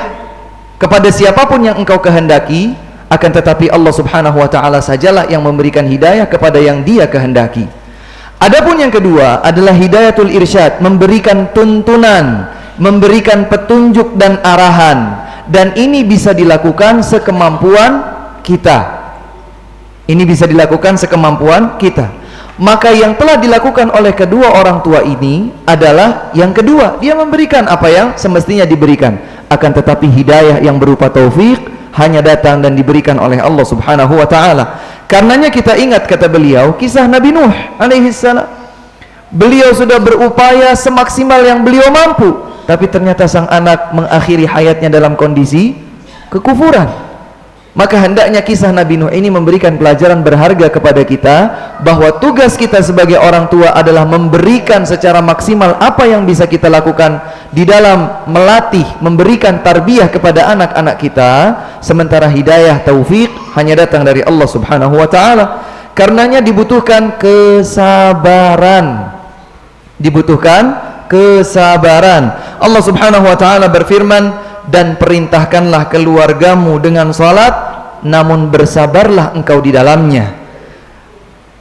kepada siapapun yang engkau kehendaki, akan tetapi Allah subhanahu wa ta'ala sajalah yang memberikan hidayah kepada yang Dia kehendaki. Adapun yang kedua adalah hidayatul irsyad, memberikan tuntunan, memberikan petunjuk dan arahan, dan ini bisa dilakukan sekemampuan kita. Ini bisa dilakukan sekemampuan kita. Maka yang telah dilakukan oleh kedua orang tua ini adalah yang kedua, dia memberikan apa yang semestinya diberikan. Akan tetapi hidayah yang berupa taufik hanya datang dan diberikan oleh Allah subhanahu wa ta'ala. Karenanya kita ingat, kata beliau, kisah Nabi Nuh alaihissalam. Beliau sudah berupaya semaksimal yang beliau mampu, tapi ternyata sang anak mengakhiri hayatnya dalam kondisi kekufuran. Maka hendaknya kisah Nabi Nuh ini memberikan pelajaran berharga kepada kita, bahwa tugas kita sebagai orang tua adalah memberikan secara maksimal apa yang bisa kita lakukan di dalam melatih, memberikan tarbiyah kepada anak-anak kita, sementara hidayah taufik hanya datang dari Allah subhanahu wa ta'ala. Karenanya dibutuhkan kesabaran, dibutuhkan kesabaran. Allah subhanahu wa ta'ala berfirman, dan perintahkanlah keluargamu dengan salat, namun bersabarlah engkau di dalamnya.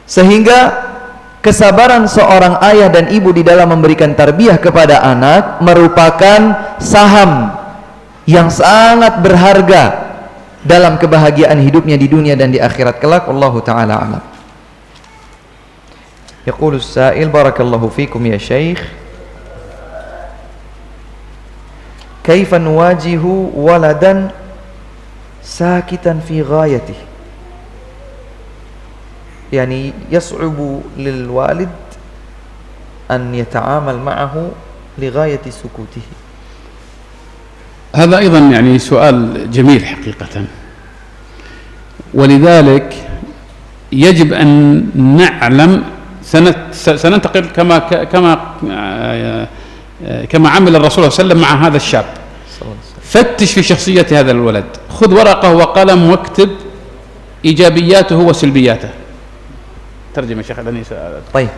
Sehingga kesabaran seorang ayah dan ibu di dalam memberikan tarbiyah kepada anak merupakan saham yang sangat berharga dalam kebahagiaan hidupnya di dunia dan di akhirat kelak. Wallahu ta'ala a'lam. Yaqulus sa'il, barakallahu fikum ya syekh, kaifa nuwajihu waladan sakitan fi ghayatih, yani yas'ubu lil walid an yata'amal ma'ahu li ghayati sukutihi. هذا أيضا يعني سؤال جميل حقيقة، ولذلك يجب أن نعلم، سننتقل كما عمل الرسول صلى الله عليه وسلم مع هذا الشاب. فتش في شخصية هذا الولد، خذ ورقة وقلم واكتب إيجابياته وسلبياته. ترجمة شيخ الأنيس. Baik.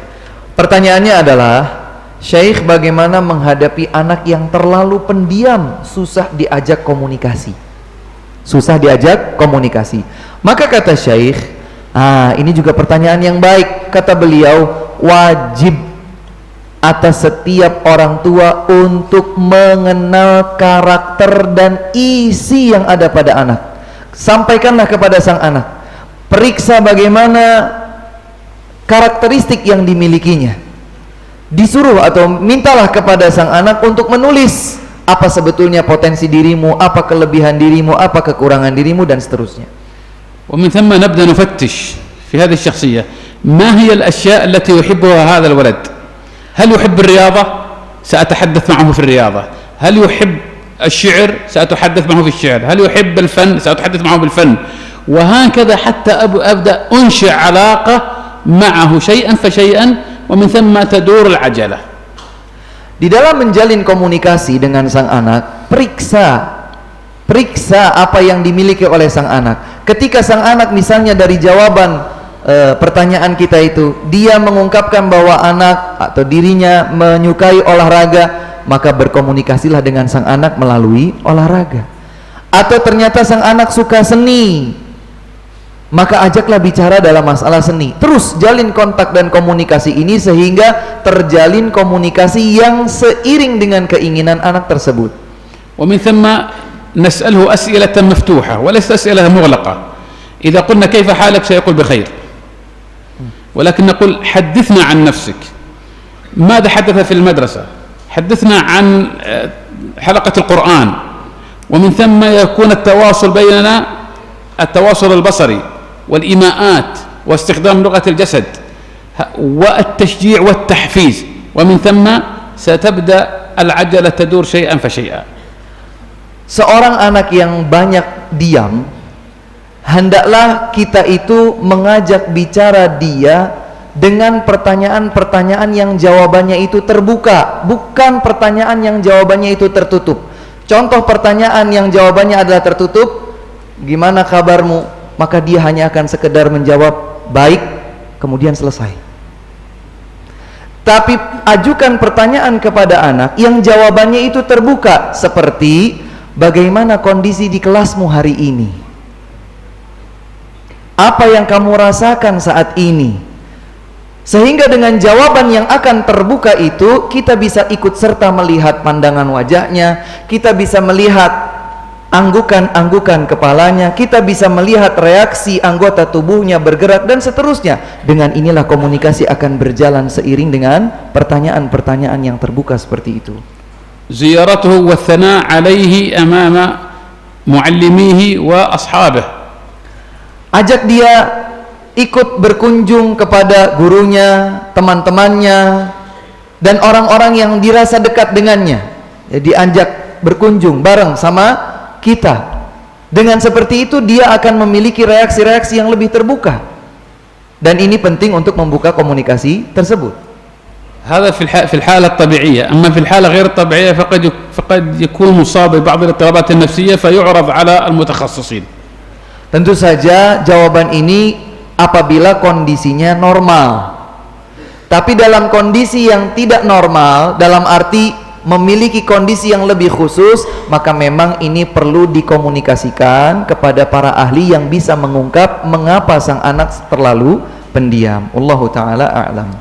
Pertanyaannya adalah, Syekh, bagaimana menghadapi anak yang terlalu pendiam, susah diajak komunikasi. Susah diajak komunikasi. Maka kata Syekh, ini juga pertanyaan yang baik. Kata beliau, wajib atas setiap orang tua untuk mengenal karakter dan isi yang ada pada anak. Sampaikanlah kepada sang anak, periksa bagaimana karakteristik yang dimilikinya. Disuruh atau mintalah kepada sang anak untuk menulis apa sebetulnya potensi dirimu, apa kelebihan dirimu, apa kekurangan dirimu, dan seterusnya. ومن ثم نبدأ نفتش في هذه الشخصية، ما هي الأشياء التي يحبها هذا الولد؟ هل يحب الرياضة؟ سأتحدث معه في الرياضة. هل يحب الشعر؟ سأتحدث معه في الشعر. هل يحب الفن؟ سأتحدث معه بالفن. وهكذا حتى أبدأ أنشئ علاقة معه شيئا فشيئا، ومن ثم تدور العجلة. Di dalam menjalin komunikasi dengan sang anak, periksa apa yang dimiliki oleh sang anak. Ketika sang anak misalnya dari jawaban pertanyaan kita itu, dia mengungkapkan bahwa anak atau dirinya menyukai olahraga, maka berkomunikasilah dengan sang anak melalui olahraga. Atau ternyata sang anak suka seni, maka ajaklah bicara dalam masalah seni. Terus jalin kontak dan komunikasi ini sehingga terjalin komunikasi yang seiring dengan keinginan anak tersebut. ومن ثم نسأله أسئلة مفتوحة وليس أسئلة مغلقة. إذا قلنا كيف حالك سيقول بخير، ولكن نقول حدثنا عن نفسك، ماذا حدث في المدرسة، حدثنا عن حلقة القرآن. ومن ثم يكون التواصل بيننا التواصل البصري والإيماءات واستخدام لغة الجسد والتشجيع والتحفيز، ومن ثم ستبدأ العجلة تدور شيئا فشيئا. Seorang anak yang banyak diam, hendaklah kita itu mengajak bicara dia dengan pertanyaan-pertanyaan yang jawabannya itu terbuka, bukan pertanyaan yang jawabannya itu tertutup. Contoh pertanyaan yang jawabannya adalah tertutup, gimana kabarmu? Maka dia hanya akan sekedar menjawab baik, kemudian selesai. Tapi ajukan pertanyaan kepada anak yang jawabannya itu terbuka, seperti bagaimana kondisi di kelasmu hari ini? Apa yang kamu rasakan saat ini? Sehingga dengan jawaban yang akan terbuka itu, kita bisa ikut serta melihat pandangan wajahnya, kita bisa melihat anggukan-anggukan kepalanya, kita bisa melihat reaksi anggota tubuhnya bergerak, dan seterusnya. Dengan inilah komunikasi akan berjalan seiring dengan pertanyaan-pertanyaan yang terbuka seperti itu. زيارته والثناء عليه أمام معلميه وأصحابه. Ajak dia ikut berkunjung kepada gurunya, teman-temannya, dan orang-orang yang dirasa dekat dengannya. Jadi ajak berkunjung bareng sama kita. Dengan seperti itu dia akan memiliki reaksi-reaksi yang lebih terbuka. Dan ini penting untuk membuka komunikasi tersebut. هذا في الحالة الطبيعية. أما في الحالة غير الطبيعية فقد يكون مصاب ببعض الاضطرابات النفسية فيعرض على المتخصصين. Tentu saja jawaban ini apabila kondisinya normal. Tapi dalam kondisi yang tidak normal, dalam arti memiliki kondisi yang lebih khusus, maka memang ini perlu dikomunikasikan kepada para ahli yang bisa mengungkap mengapa sang anak terlalu pendiam. Wallahu ta'ala a'lam.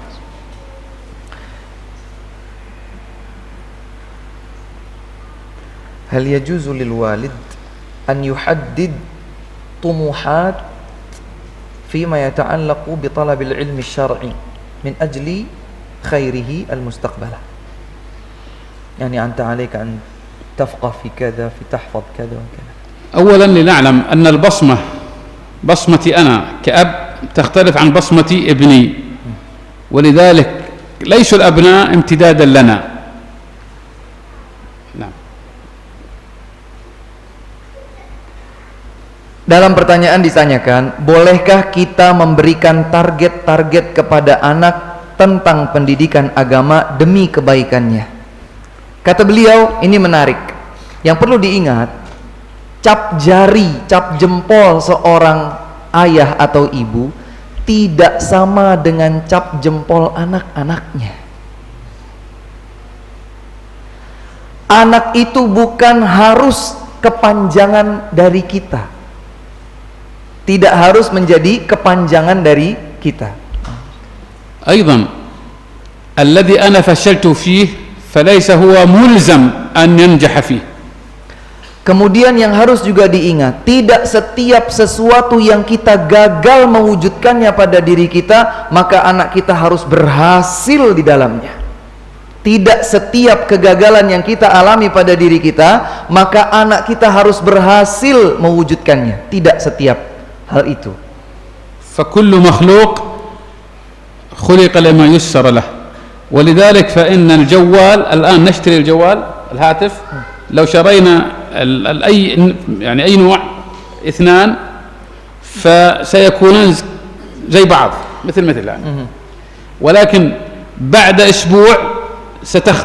Hal yajuzu lil walid an yuhaddid طموحات فيما يتعلق بطلب العلم الشرعي من أجل خيره المستقبل. يعني أنت عليك أن تفقه في كذا، في تحفظ كذا وكذا. أولا لنعلم أن البصمة، بصمتي أنا كأب تختلف عن بصمة ابني، ولذلك ليسوا الأبناء امتدادا لنا. نعم. Dalam pertanyaan ditanyakan, bolehkah kita memberikan target-target kepada anak tentang pendidikan agama demi kebaikannya? Kata beliau, ini menarik. Yang perlu diingat, cap jari, cap jempol seorang ayah atau ibu tidak sama dengan cap jempol anak-anaknya. Anak itu bukan harus kepanjangan dari kita, tidak harus menjadi kepanjangan dari kita. أيضا الذي أنا فشلت فيه فليس هو ملزم أن ينجح فيه. Kemudian yang harus juga diingat, tidak setiap sesuatu yang kita gagal mewujudkannya pada diri kita, maka anak kita harus berhasil di dalamnya. Tidak setiap kegagalan yang kita alami pada diri kita, maka anak kita harus berhasil mewujudkannya. Tidak setiap hal itu. فكل مخلوق خلق لما يسر له، ولذلك فإن الجوال الآن نشتري الجوال الهاتف، لو شرينا أي نوع اثنان فسيكونان زي بعض مثل يعني. ولكن بعد أسبوع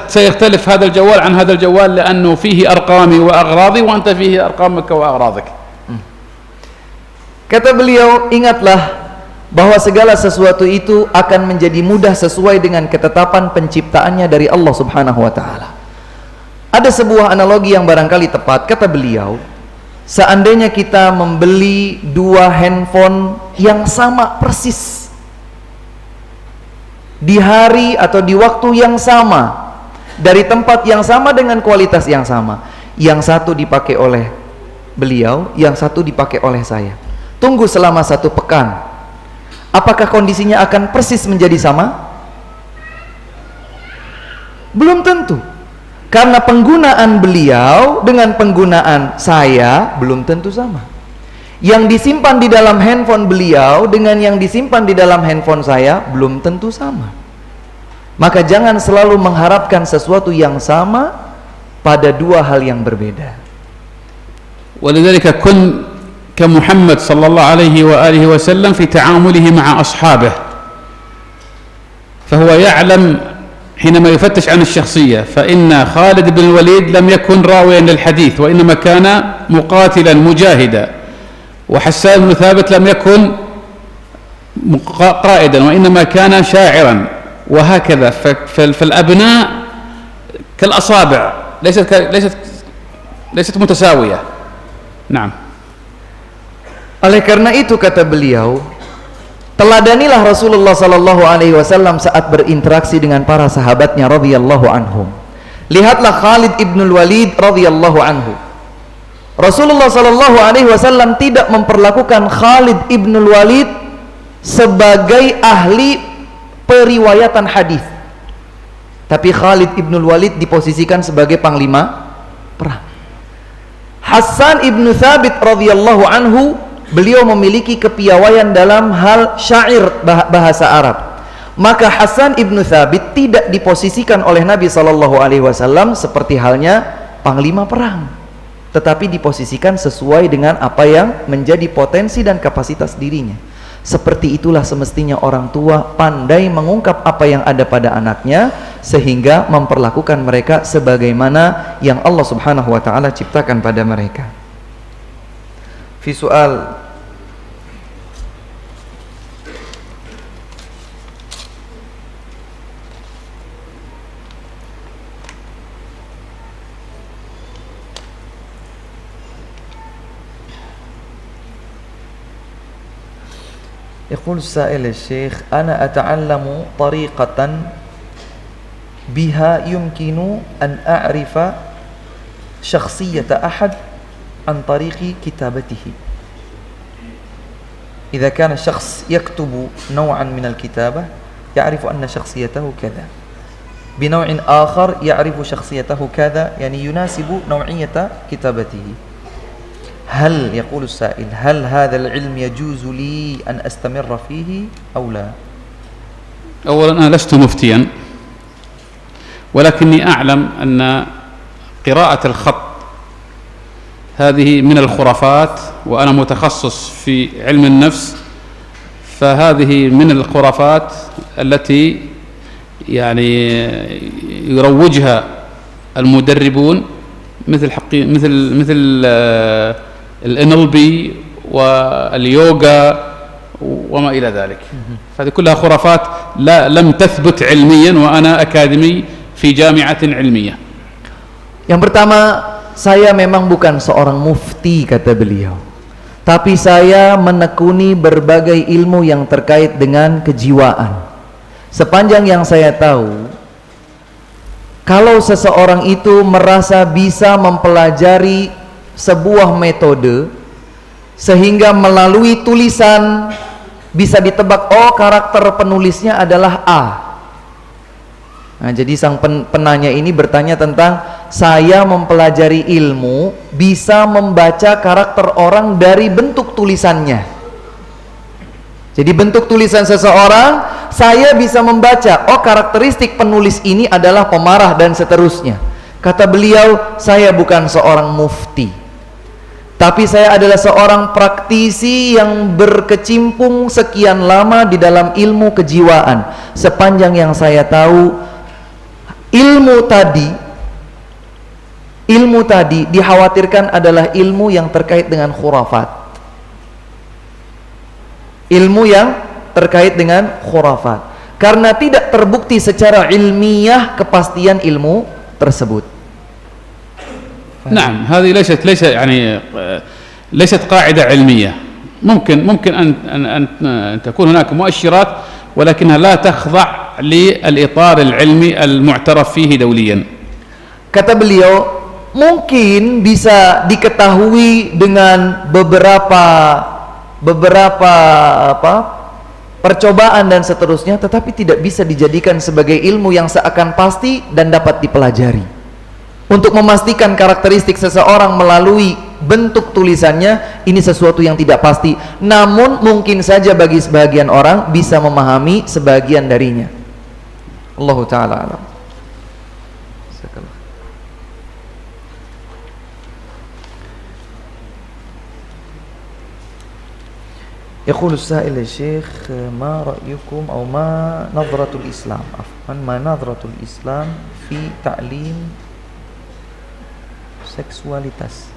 سيختلف هذا الجوال عن هذا الجوال لأنه فيه أرقامي وأغراضي وأنت فيه أرقامك وأغراضك. Kata beliau, ingatlah bahwa segala sesuatu itu akan menjadi mudah sesuai dengan ketetapan penciptaannya dari Allah Subhanahu wa ta'ala. Ada sebuah analogi yang barangkali tepat. Kata beliau, seandainya kita membeli dua handphone yang sama persis di hari atau di waktu yang sama, dari tempat yang sama dengan kualitas yang sama, yang satu dipakai oleh beliau, yang satu dipakai oleh saya, tunggu selama 1 pekan, apakah kondisinya akan persis menjadi sama? Belum tentu, karena penggunaan beliau dengan penggunaan saya belum tentu sama. Yang disimpan di dalam handphone beliau dengan yang disimpan di dalam handphone saya belum tentu sama. Maka jangan selalu mengharapkan sesuatu yang sama pada dua hal yang berbeda. ولذلك كن كمحمد صلى الله عليه وآله وسلم في تعامله مع أصحابه، فهو يعلم حينما يفتش عن الشخصية، فإن خالد بن الوليد لم يكن راويا للحديث وإنما كان مقاتلا مجاهدا، وحسان بن ثابت لم يكن قائدا وإنما كان شاعرا، وهكذا. فالأبناء كالأصابع ليست متساوية. Naam. Oleh karena itu kata beliau, teladanilah Rasulullah sallallahu alaihi wasallam saat berinteraksi dengan para sahabatnya radhiyallahu anhum. Lihatlah Khalid ibn Walid radhiyallahu anhu. Rasulullah sallallahu alaihi wasallam tidak memperlakukan Khalid ibn Walid sebagai ahli periwayatan hadis. Tapi Khalid ibn Walid diposisikan sebagai panglima perang. Hassan ibn Thabit radhiyallahu anhu, beliau memiliki kepiawaian dalam hal syair bahasa Arab. Maka Hassan ibn Thabit tidak diposisikan oleh Nabi SAW seperti halnya panglima perang, tetapi diposisikan sesuai dengan apa yang menjadi potensi dan kapasitas dirinya. Seperti itulah semestinya orang tua pandai mengungkap apa yang ada pada anaknya, sehingga memperlakukan mereka sebagaimana yang Allah subhanahu wa ta'ala ciptakan pada mereka. Fi soal يقول السائل الشيخ أنا أتعلم طريقة بها يمكن أن أعرف شخصية أحد عن طريق كتابته. إذا كان الشخص يكتب نوعا من الكتابة يعرف أن شخصيته كذا، بنوع آخر يعرف شخصيته كذا، يعني يناسب نوعية كتابته. هل يقول السائل هل هذا العلم يجوز لي أن أستمر فيه أو لا؟ أولا أنا لست مفتيا، ولكني أعلم أن قراءة الخط هذه من الخرافات، وأنا متخصص في علم النفس، فهذه من الخرافات التي يعني يروجها المدربون مثل الNLP واليوغا وما إلى ذلك. هذه كلها خرافات لم تثبت علميا، وأنا أكاديمي في جامعة علمية. Yang pertama, saya memang bukan seorang mufti kata beliau, tapi saya menekuni berbagai ilmu yang terkait dengan kejiwaan. Sepanjang yang saya tahu, kalau seseorang itu merasa bisa mempelajari sebuah metode sehingga melalui tulisan bisa ditebak, oh karakter penulisnya adalah A. Nah, jadi sang penanya ini bertanya tentang, saya mempelajari ilmu bisa membaca karakter orang dari bentuk tulisannya. Jadi bentuk tulisan seseorang saya bisa membaca, oh karakteristik penulis ini adalah pemarah dan seterusnya. Kata beliau, saya bukan seorang mufti, tapi saya adalah seorang praktisi yang berkecimpung sekian lama di dalam ilmu kejiwaan. Sepanjang yang saya tahu, ilmu tadi dikhawatirkan adalah ilmu yang terkait dengan khurafat. Ilmu yang terkait dengan khurafat, karena tidak terbukti secara ilmiah kepastian ilmu tersebut. نعم، هذه ليست يعني ليست قاعدة علمية. ممكن أن تكون هناك مؤشرات ولكنها لا تخضع للإطار العلمي المعترف فيه دوليا. Kata beliau, mungkin bisa diketahui dengan beberapa percobaan dan seterusnya, tetapi tidak bisa dijadikan sebagai ilmu yang seakan pasti dan dapat dipelajari. Untuk memastikan karakteristik seseorang melalui bentuk tulisannya, ini sesuatu yang tidak pasti. Namun mungkin saja bagi sebagian orang bisa memahami sebagian darinya. Allahu ta'ala alam. يقول السائل يا شيخ ما رأيكم أو ما نظرة الإسلام ما نظرة الإسلام في تعليم seksualitas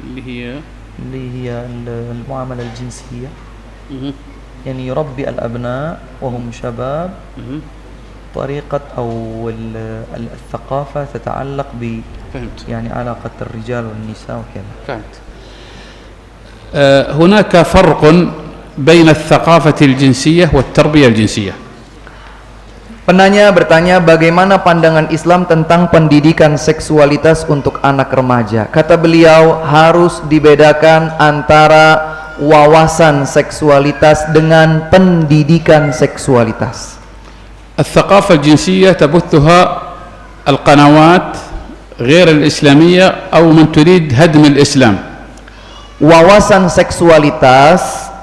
اللي هي المعاملة الجنسية يعني يربي الأبناء وهم شباب طريقة أو الثقافة تتعلق ب يعني علاقة الرجال والنساء وكذا. فهمت. هناك فرق بين الثقافة الجنسية والتربية الجنسية. Penanya bertanya bagaimana pandangan Islam tentang pendidikan seksualitas untuk anak remaja. Kata beliau, harus dibedakan antara wawasan seksualitas dengan pendidikan seksualitas. الثقافة الجنسية تبثها القنوات غير الإسلامية أو من تريد هدم الإسلام. Wawasan seksualitas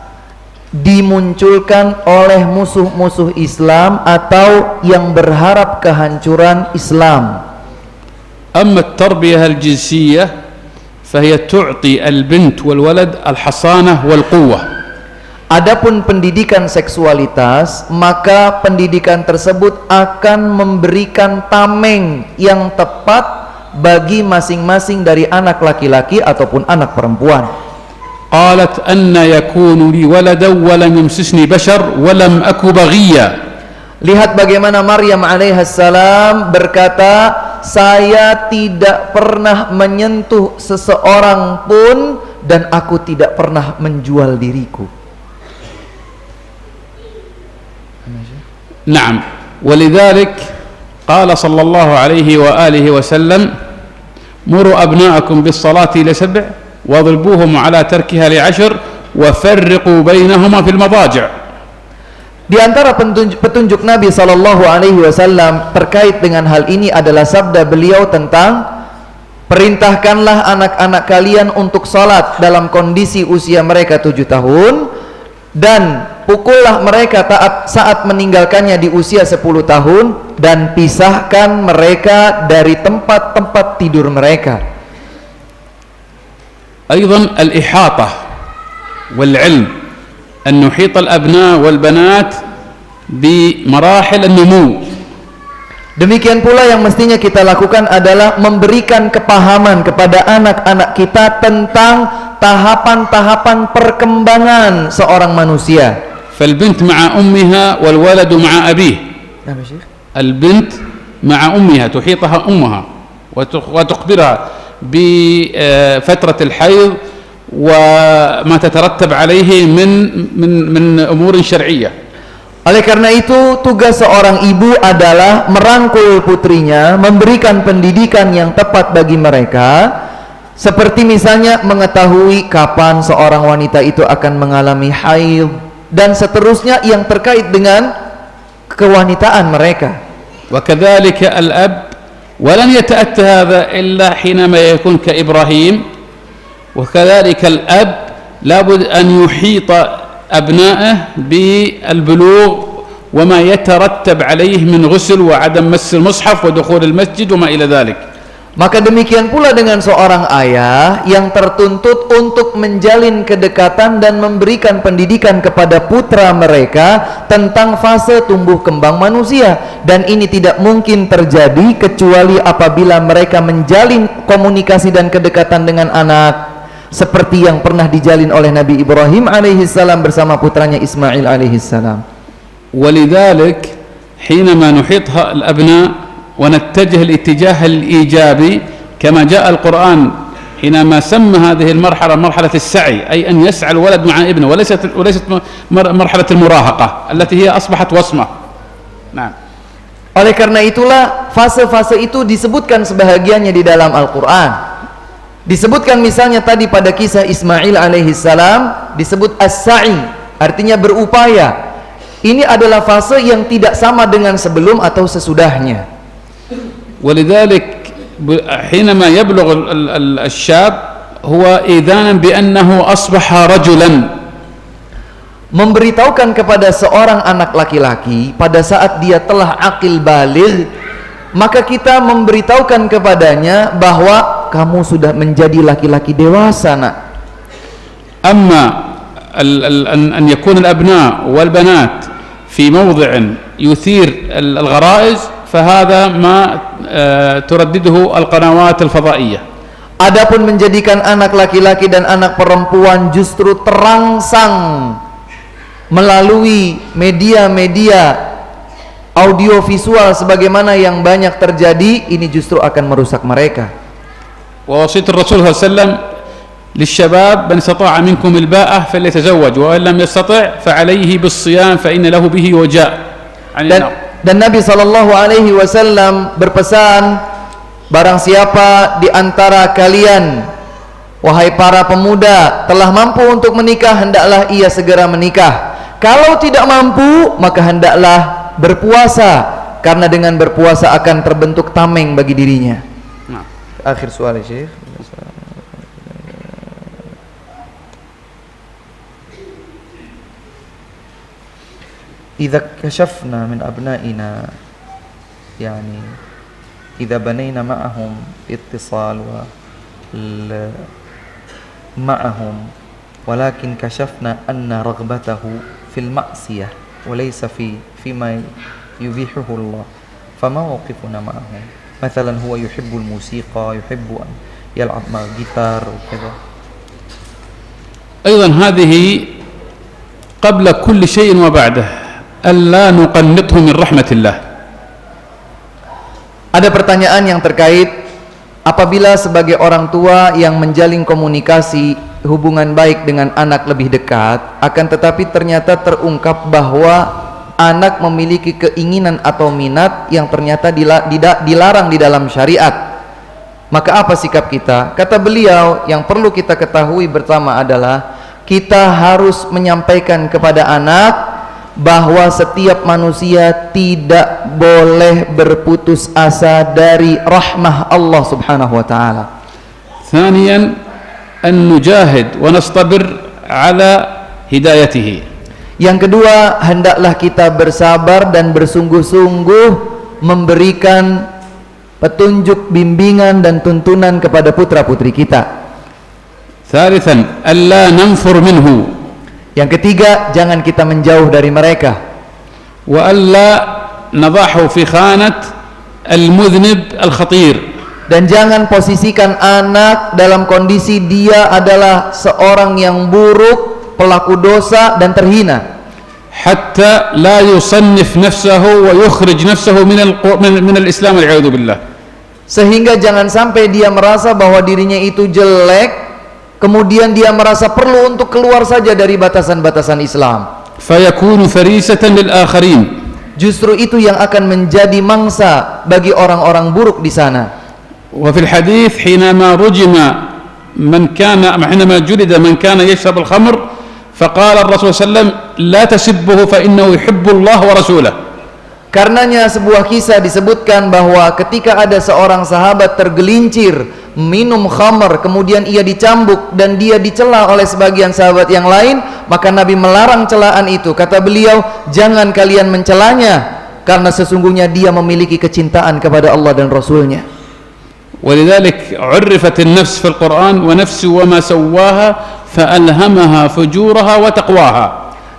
dimunculkan oleh musuh-musuh Islam atau yang berharap kehancuran Islam. أما التربية الجنسية فهي تعطي البنت والولد الحصانة والقوة. Adapun pendidikan seksualitas, maka pendidikan tersebut akan memberikan tameng yang tepat bagi masing-masing dari anak laki-laki ataupun anak perempuan. قالت أن يكون لي ولدا ولم يمسسني بشر ولم أك بغيا. Lihat bagaimana Maryam alaihissalam berkata, saya tidak pernah menyentuh seseorang pun dan aku tidak pernah menjual diriku. نعم. ولذلك قال صلى الله عليه وآله وسلم مروا أبناءكم بالصلاة ل7 واضربوهم على تركها ل10 وفرقوا بينهما في المضاجع. Di antara petunjuk Nabi sallallahu alaihi wasallam terkait dengan hal ini adalah sabda beliau tentang perintahkanlah anak-anak kalian untuk salat dalam kondisi usia mereka 7 tahun dan pukullah mereka saat meninggalkannya di usia 10 tahun dan pisahkan mereka dari tempat-tempat tidur mereka. أيضا الإحاطة والعلم أن نحيط الأبناء والبنات بمراحل النمو. Demikian pula yang mestinya kita lakukan adalah memberikan kepahaman kepada anak-anak kita tentang tahapan-tahapan perkembangan seorang manusia. فالبنت مع أمها والولد مع أبيه. البنت مع أمها تحيطها أمها وتخبرها بفترة الحيض وما تترتب عليه من أمور شرعية. Oleh karena itu, tugas seorang ibu adalah merangkul putrinya, memberikan pendidikan yang tepat bagi mereka, seperti misalnya mengetahui kapan seorang wanita itu akan mengalami haid dan seterusnya yang terkait dengan kewanitaan mereka. وكذلك الأب ولن يتأتى هذا إلا حينما يكون كإبراهيم. وكذلك الأب لابد أن يحيط أبنائه بالبلوغ وما يترتب عليه من غسل وعدم مس المصحف ودخول المسجد وما إلى ذلك. Maka demikian pula dengan seorang ayah yang tertuntut untuk menjalin kedekatan dan memberikan pendidikan kepada putra mereka tentang fase tumbuh kembang manusia, dan ini tidak mungkin terjadi kecuali apabila mereka menjalin komunikasi dan kedekatan dengan anak seperti yang pernah dijalin oleh Nabi Ibrahim alaihissalam bersama putranya Ismail alaihissalam. ولذلك حينما نحيط الأبناء ونتجه الاتجاه الإيجابي كما جاء القرآن حينما سمى هذه المرحلة مرحلة السعي، أي أن يسعى الولد مع ابنه، وليست مرحلة المراهقة التي هي أصبحت وصمة. نعم. Oleh karena itulah fase-fase itu disebutkan sebahagiannya di dalam Al-Quran. Disebutkan misalnya tadi pada kisah Ismail alaihissalam disebut as-sa'i, artinya berupaya. Ini adalah fase yang tidak sama dengan sebelum atau sesudahnya. ولذلك حينما يبلغ الشاب هو إذانا بأنه أصبح رجلا. Memberitahukan kepada seorang anak laki-laki pada saat dia telah akil baligh, maka kita memberitahukan kepadanya bahwa kamu sudah menjadi laki-laki dewasa, nak. أما أن يكون الأبناء والبنات في موضع يثير الغرائز فهذا ما تردده القنوات الفضائية. Adapun menjadikan anak laki-laki dan anak perempuan justru terangsang melalui media-media audiovisual sebagaimana yang banyak terjadi, ini justru akan merusak mereka. ووصية الرسول صلى الله عليه وسلم للشباب من استطاع منكم الباءة فليتزوج وإن لم يستطع فعليه بالصيام فإن له به وجاء. Dan Nabi SAW berpesan, barang siapa di antara kalian, wahai para pemuda, telah mampu untuk menikah, hendaklah ia segera menikah. Kalau tidak mampu, maka hendaklah berpuasa, karena dengan berpuasa akan terbentuk tameng bagi dirinya. Akhir soal, Syekh. إذا كشفنا من أبنائنا يعني إذا بنينا معهم اتصال معهم ولكن كشفنا أن رغبته في المعصية وليس فيما يبيحه الله، فما موقفنا معهم؟ مثلا هو يحب الموسيقى، يحب أن يلعب مع الجيتار وكذا. أيضا هذه قبل كل شيء وبعده ألا نقنطه من رحمة الله. Ada pertanyaan yang terkait apabila sebagai orang tua yang menjalin komunikasi hubungan baik dengan anak lebih dekat, akan tetapi ternyata terungkap bahwa anak memiliki keinginan atau minat yang ternyata dilarang di dalam syariat, maka apa sikap kita? Kata beliau, yang perlu kita ketahui bersama adalah kita harus menyampaikan kepada anak bahwa setiap manusia tidak boleh berputus asa dari rahmah Allah Subhanahu wa taala. ثانيا أن نجاهد ونصطبر على هدايته. Yang kedua, hendaklah kita bersabar dan bersungguh-sungguh memberikan petunjuk, bimbingan dan tuntunan kepada putra-putri kita. ثالثا ألا ننفر منه. Yang ketiga, jangan kita menjauh dari mereka. وألا نضعه في خانة المذنب الخطير. Dan jangan posisikan anak dalam kondisi dia adalah seorang yang buruk, pelaku dosa dan terhina. حتى لا يصنف نفسه ويخرج نفسه من الإسلام والعياذ بالله. Sehingga jangan sampai dia merasa bahwa dirinya itu jelek, kemudian dia merasa perlu untuk keluar saja dari batasan-batasan Islam. فيكون فريسة للآخرين. Justru itu yang akan menjadi mangsa bagi orang-orang buruk di sana. وفي الحديث حينما جلد من كان يشرب الخمر فقال الرسول صلى الله عليه وسلم لا تسبه فإنه يحب الله ورسوله. Karenanya sebuah kisah disebutkan bahwa ketika ada seorang sahabat tergelincir minum khamar, kemudian ia dicambuk dan dia dicela oleh sebagian sahabat yang lain, maka Nabi melarang celaan itu. Kata beliau, jangan kalian mencelanya, karena sesungguhnya dia memiliki kecintaan kepada Allah dan Rasulnya. ولذلك عرفت النفس في القرآن ونفس وما سواها فألهمها فجورها وتقواها.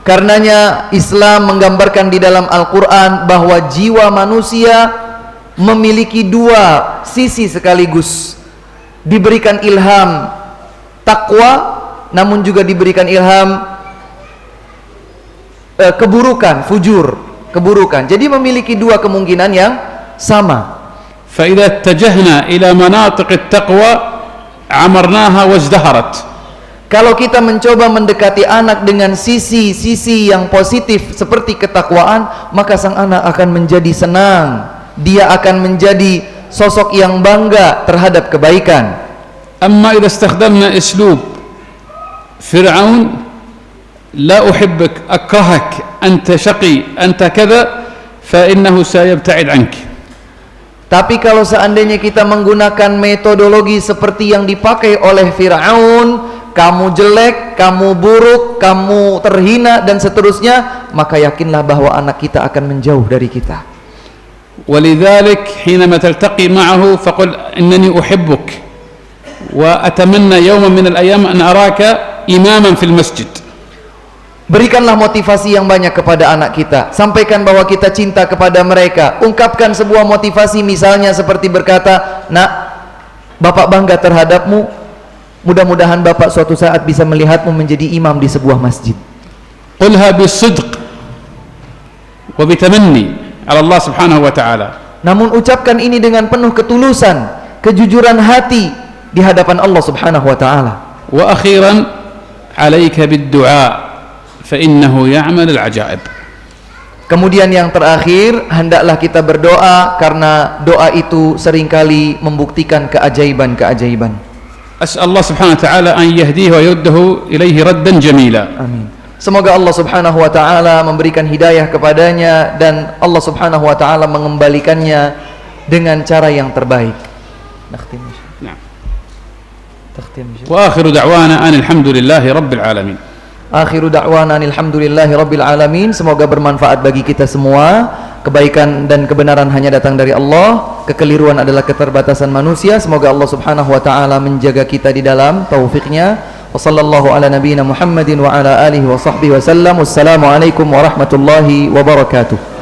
Karenanya Islam menggambarkan di dalam Al-Quran bahwa jiwa manusia memiliki dua sisi sekaligus. Diberikan ilham takwa, namun juga diberikan ilham keburukan, fujur, keburukan. Jadi memiliki dua kemungkinan yang sama. فإذا اتجهنا إلى مناطق التقوى عمرناها وازدهرت. Kalau kita mencoba mendekati anak dengan sisi-sisi yang positif seperti ketakwaan, maka sang anak akan menjadi senang. Dia akan menjadi sosok yang bangga terhadap kebaikan. أما إذا استخدمنا أسلوب فرعون لا أحبك أكرهك أنت شقي أنت كذا فإنه سيبتعد عنك. Tapi kalau seandainya kita menggunakan metodologi seperti yang dipakai oleh Fir'aun, kamu jelek, kamu buruk, kamu terhina dan seterusnya, maka yakinlah bahwa anak kita akan menjauh dari kita. ولذلك حينما تلتقي معه فقل إنني أحبك وأتمنى يوما من الأيام أن أراك إماما في المسجد. Berikanlah motivasi yang banyak kepada anak kita. Sampaikan bahwa kita cinta kepada mereka. Ungkapkan sebuah motivasi, misalnya seperti berkata, "Nak, Bapak bangga terhadapmu. Mudah-mudahan Bapak suatu saat bisa melihatmu menjadi imam di sebuah masjid." قلها بالصدق وبتمني على الله سبحانه وتعالى. Namun ucapkan ini dengan penuh ketulusan, kejujuran hati di hadapan Allah Subhanahu wa taala. وأخيرا عليك بالدعاء فإنه يعمل العجائب. Kemudian yang terakhir, hendaklah kita berdoa karena doa itu seringkali membuktikan keajaiban-keajaiban. أسأل الله سبحانه وتعالى أن يهديه ويرده إليه ردا جميلا. Amin. Semoga Allah Subhanahu wa taala memberikan hidayah kepadanya dan Allah Subhanahu wa taala mengembalikannya dengan cara yang terbaik. نعم. وآخر دعوانا أن الحمد لله رب العالمين. Akhiru da'wana alhamdulillahi rabbil alamin. Semoga bermanfaat bagi kita semua. Kebaikan dan kebenaran hanya datang dari Allah. Kekeliruan adalah keterbatasan manusia. Semoga Allah Subhanahu wa taala menjaga kita di dalam taufiknya. Wa sallallahu ala nabiyyina Muhammadin wa ala alihi wa sahbihi wa sallam. Wassalamualaikum warahmatullahi wabarakatuh.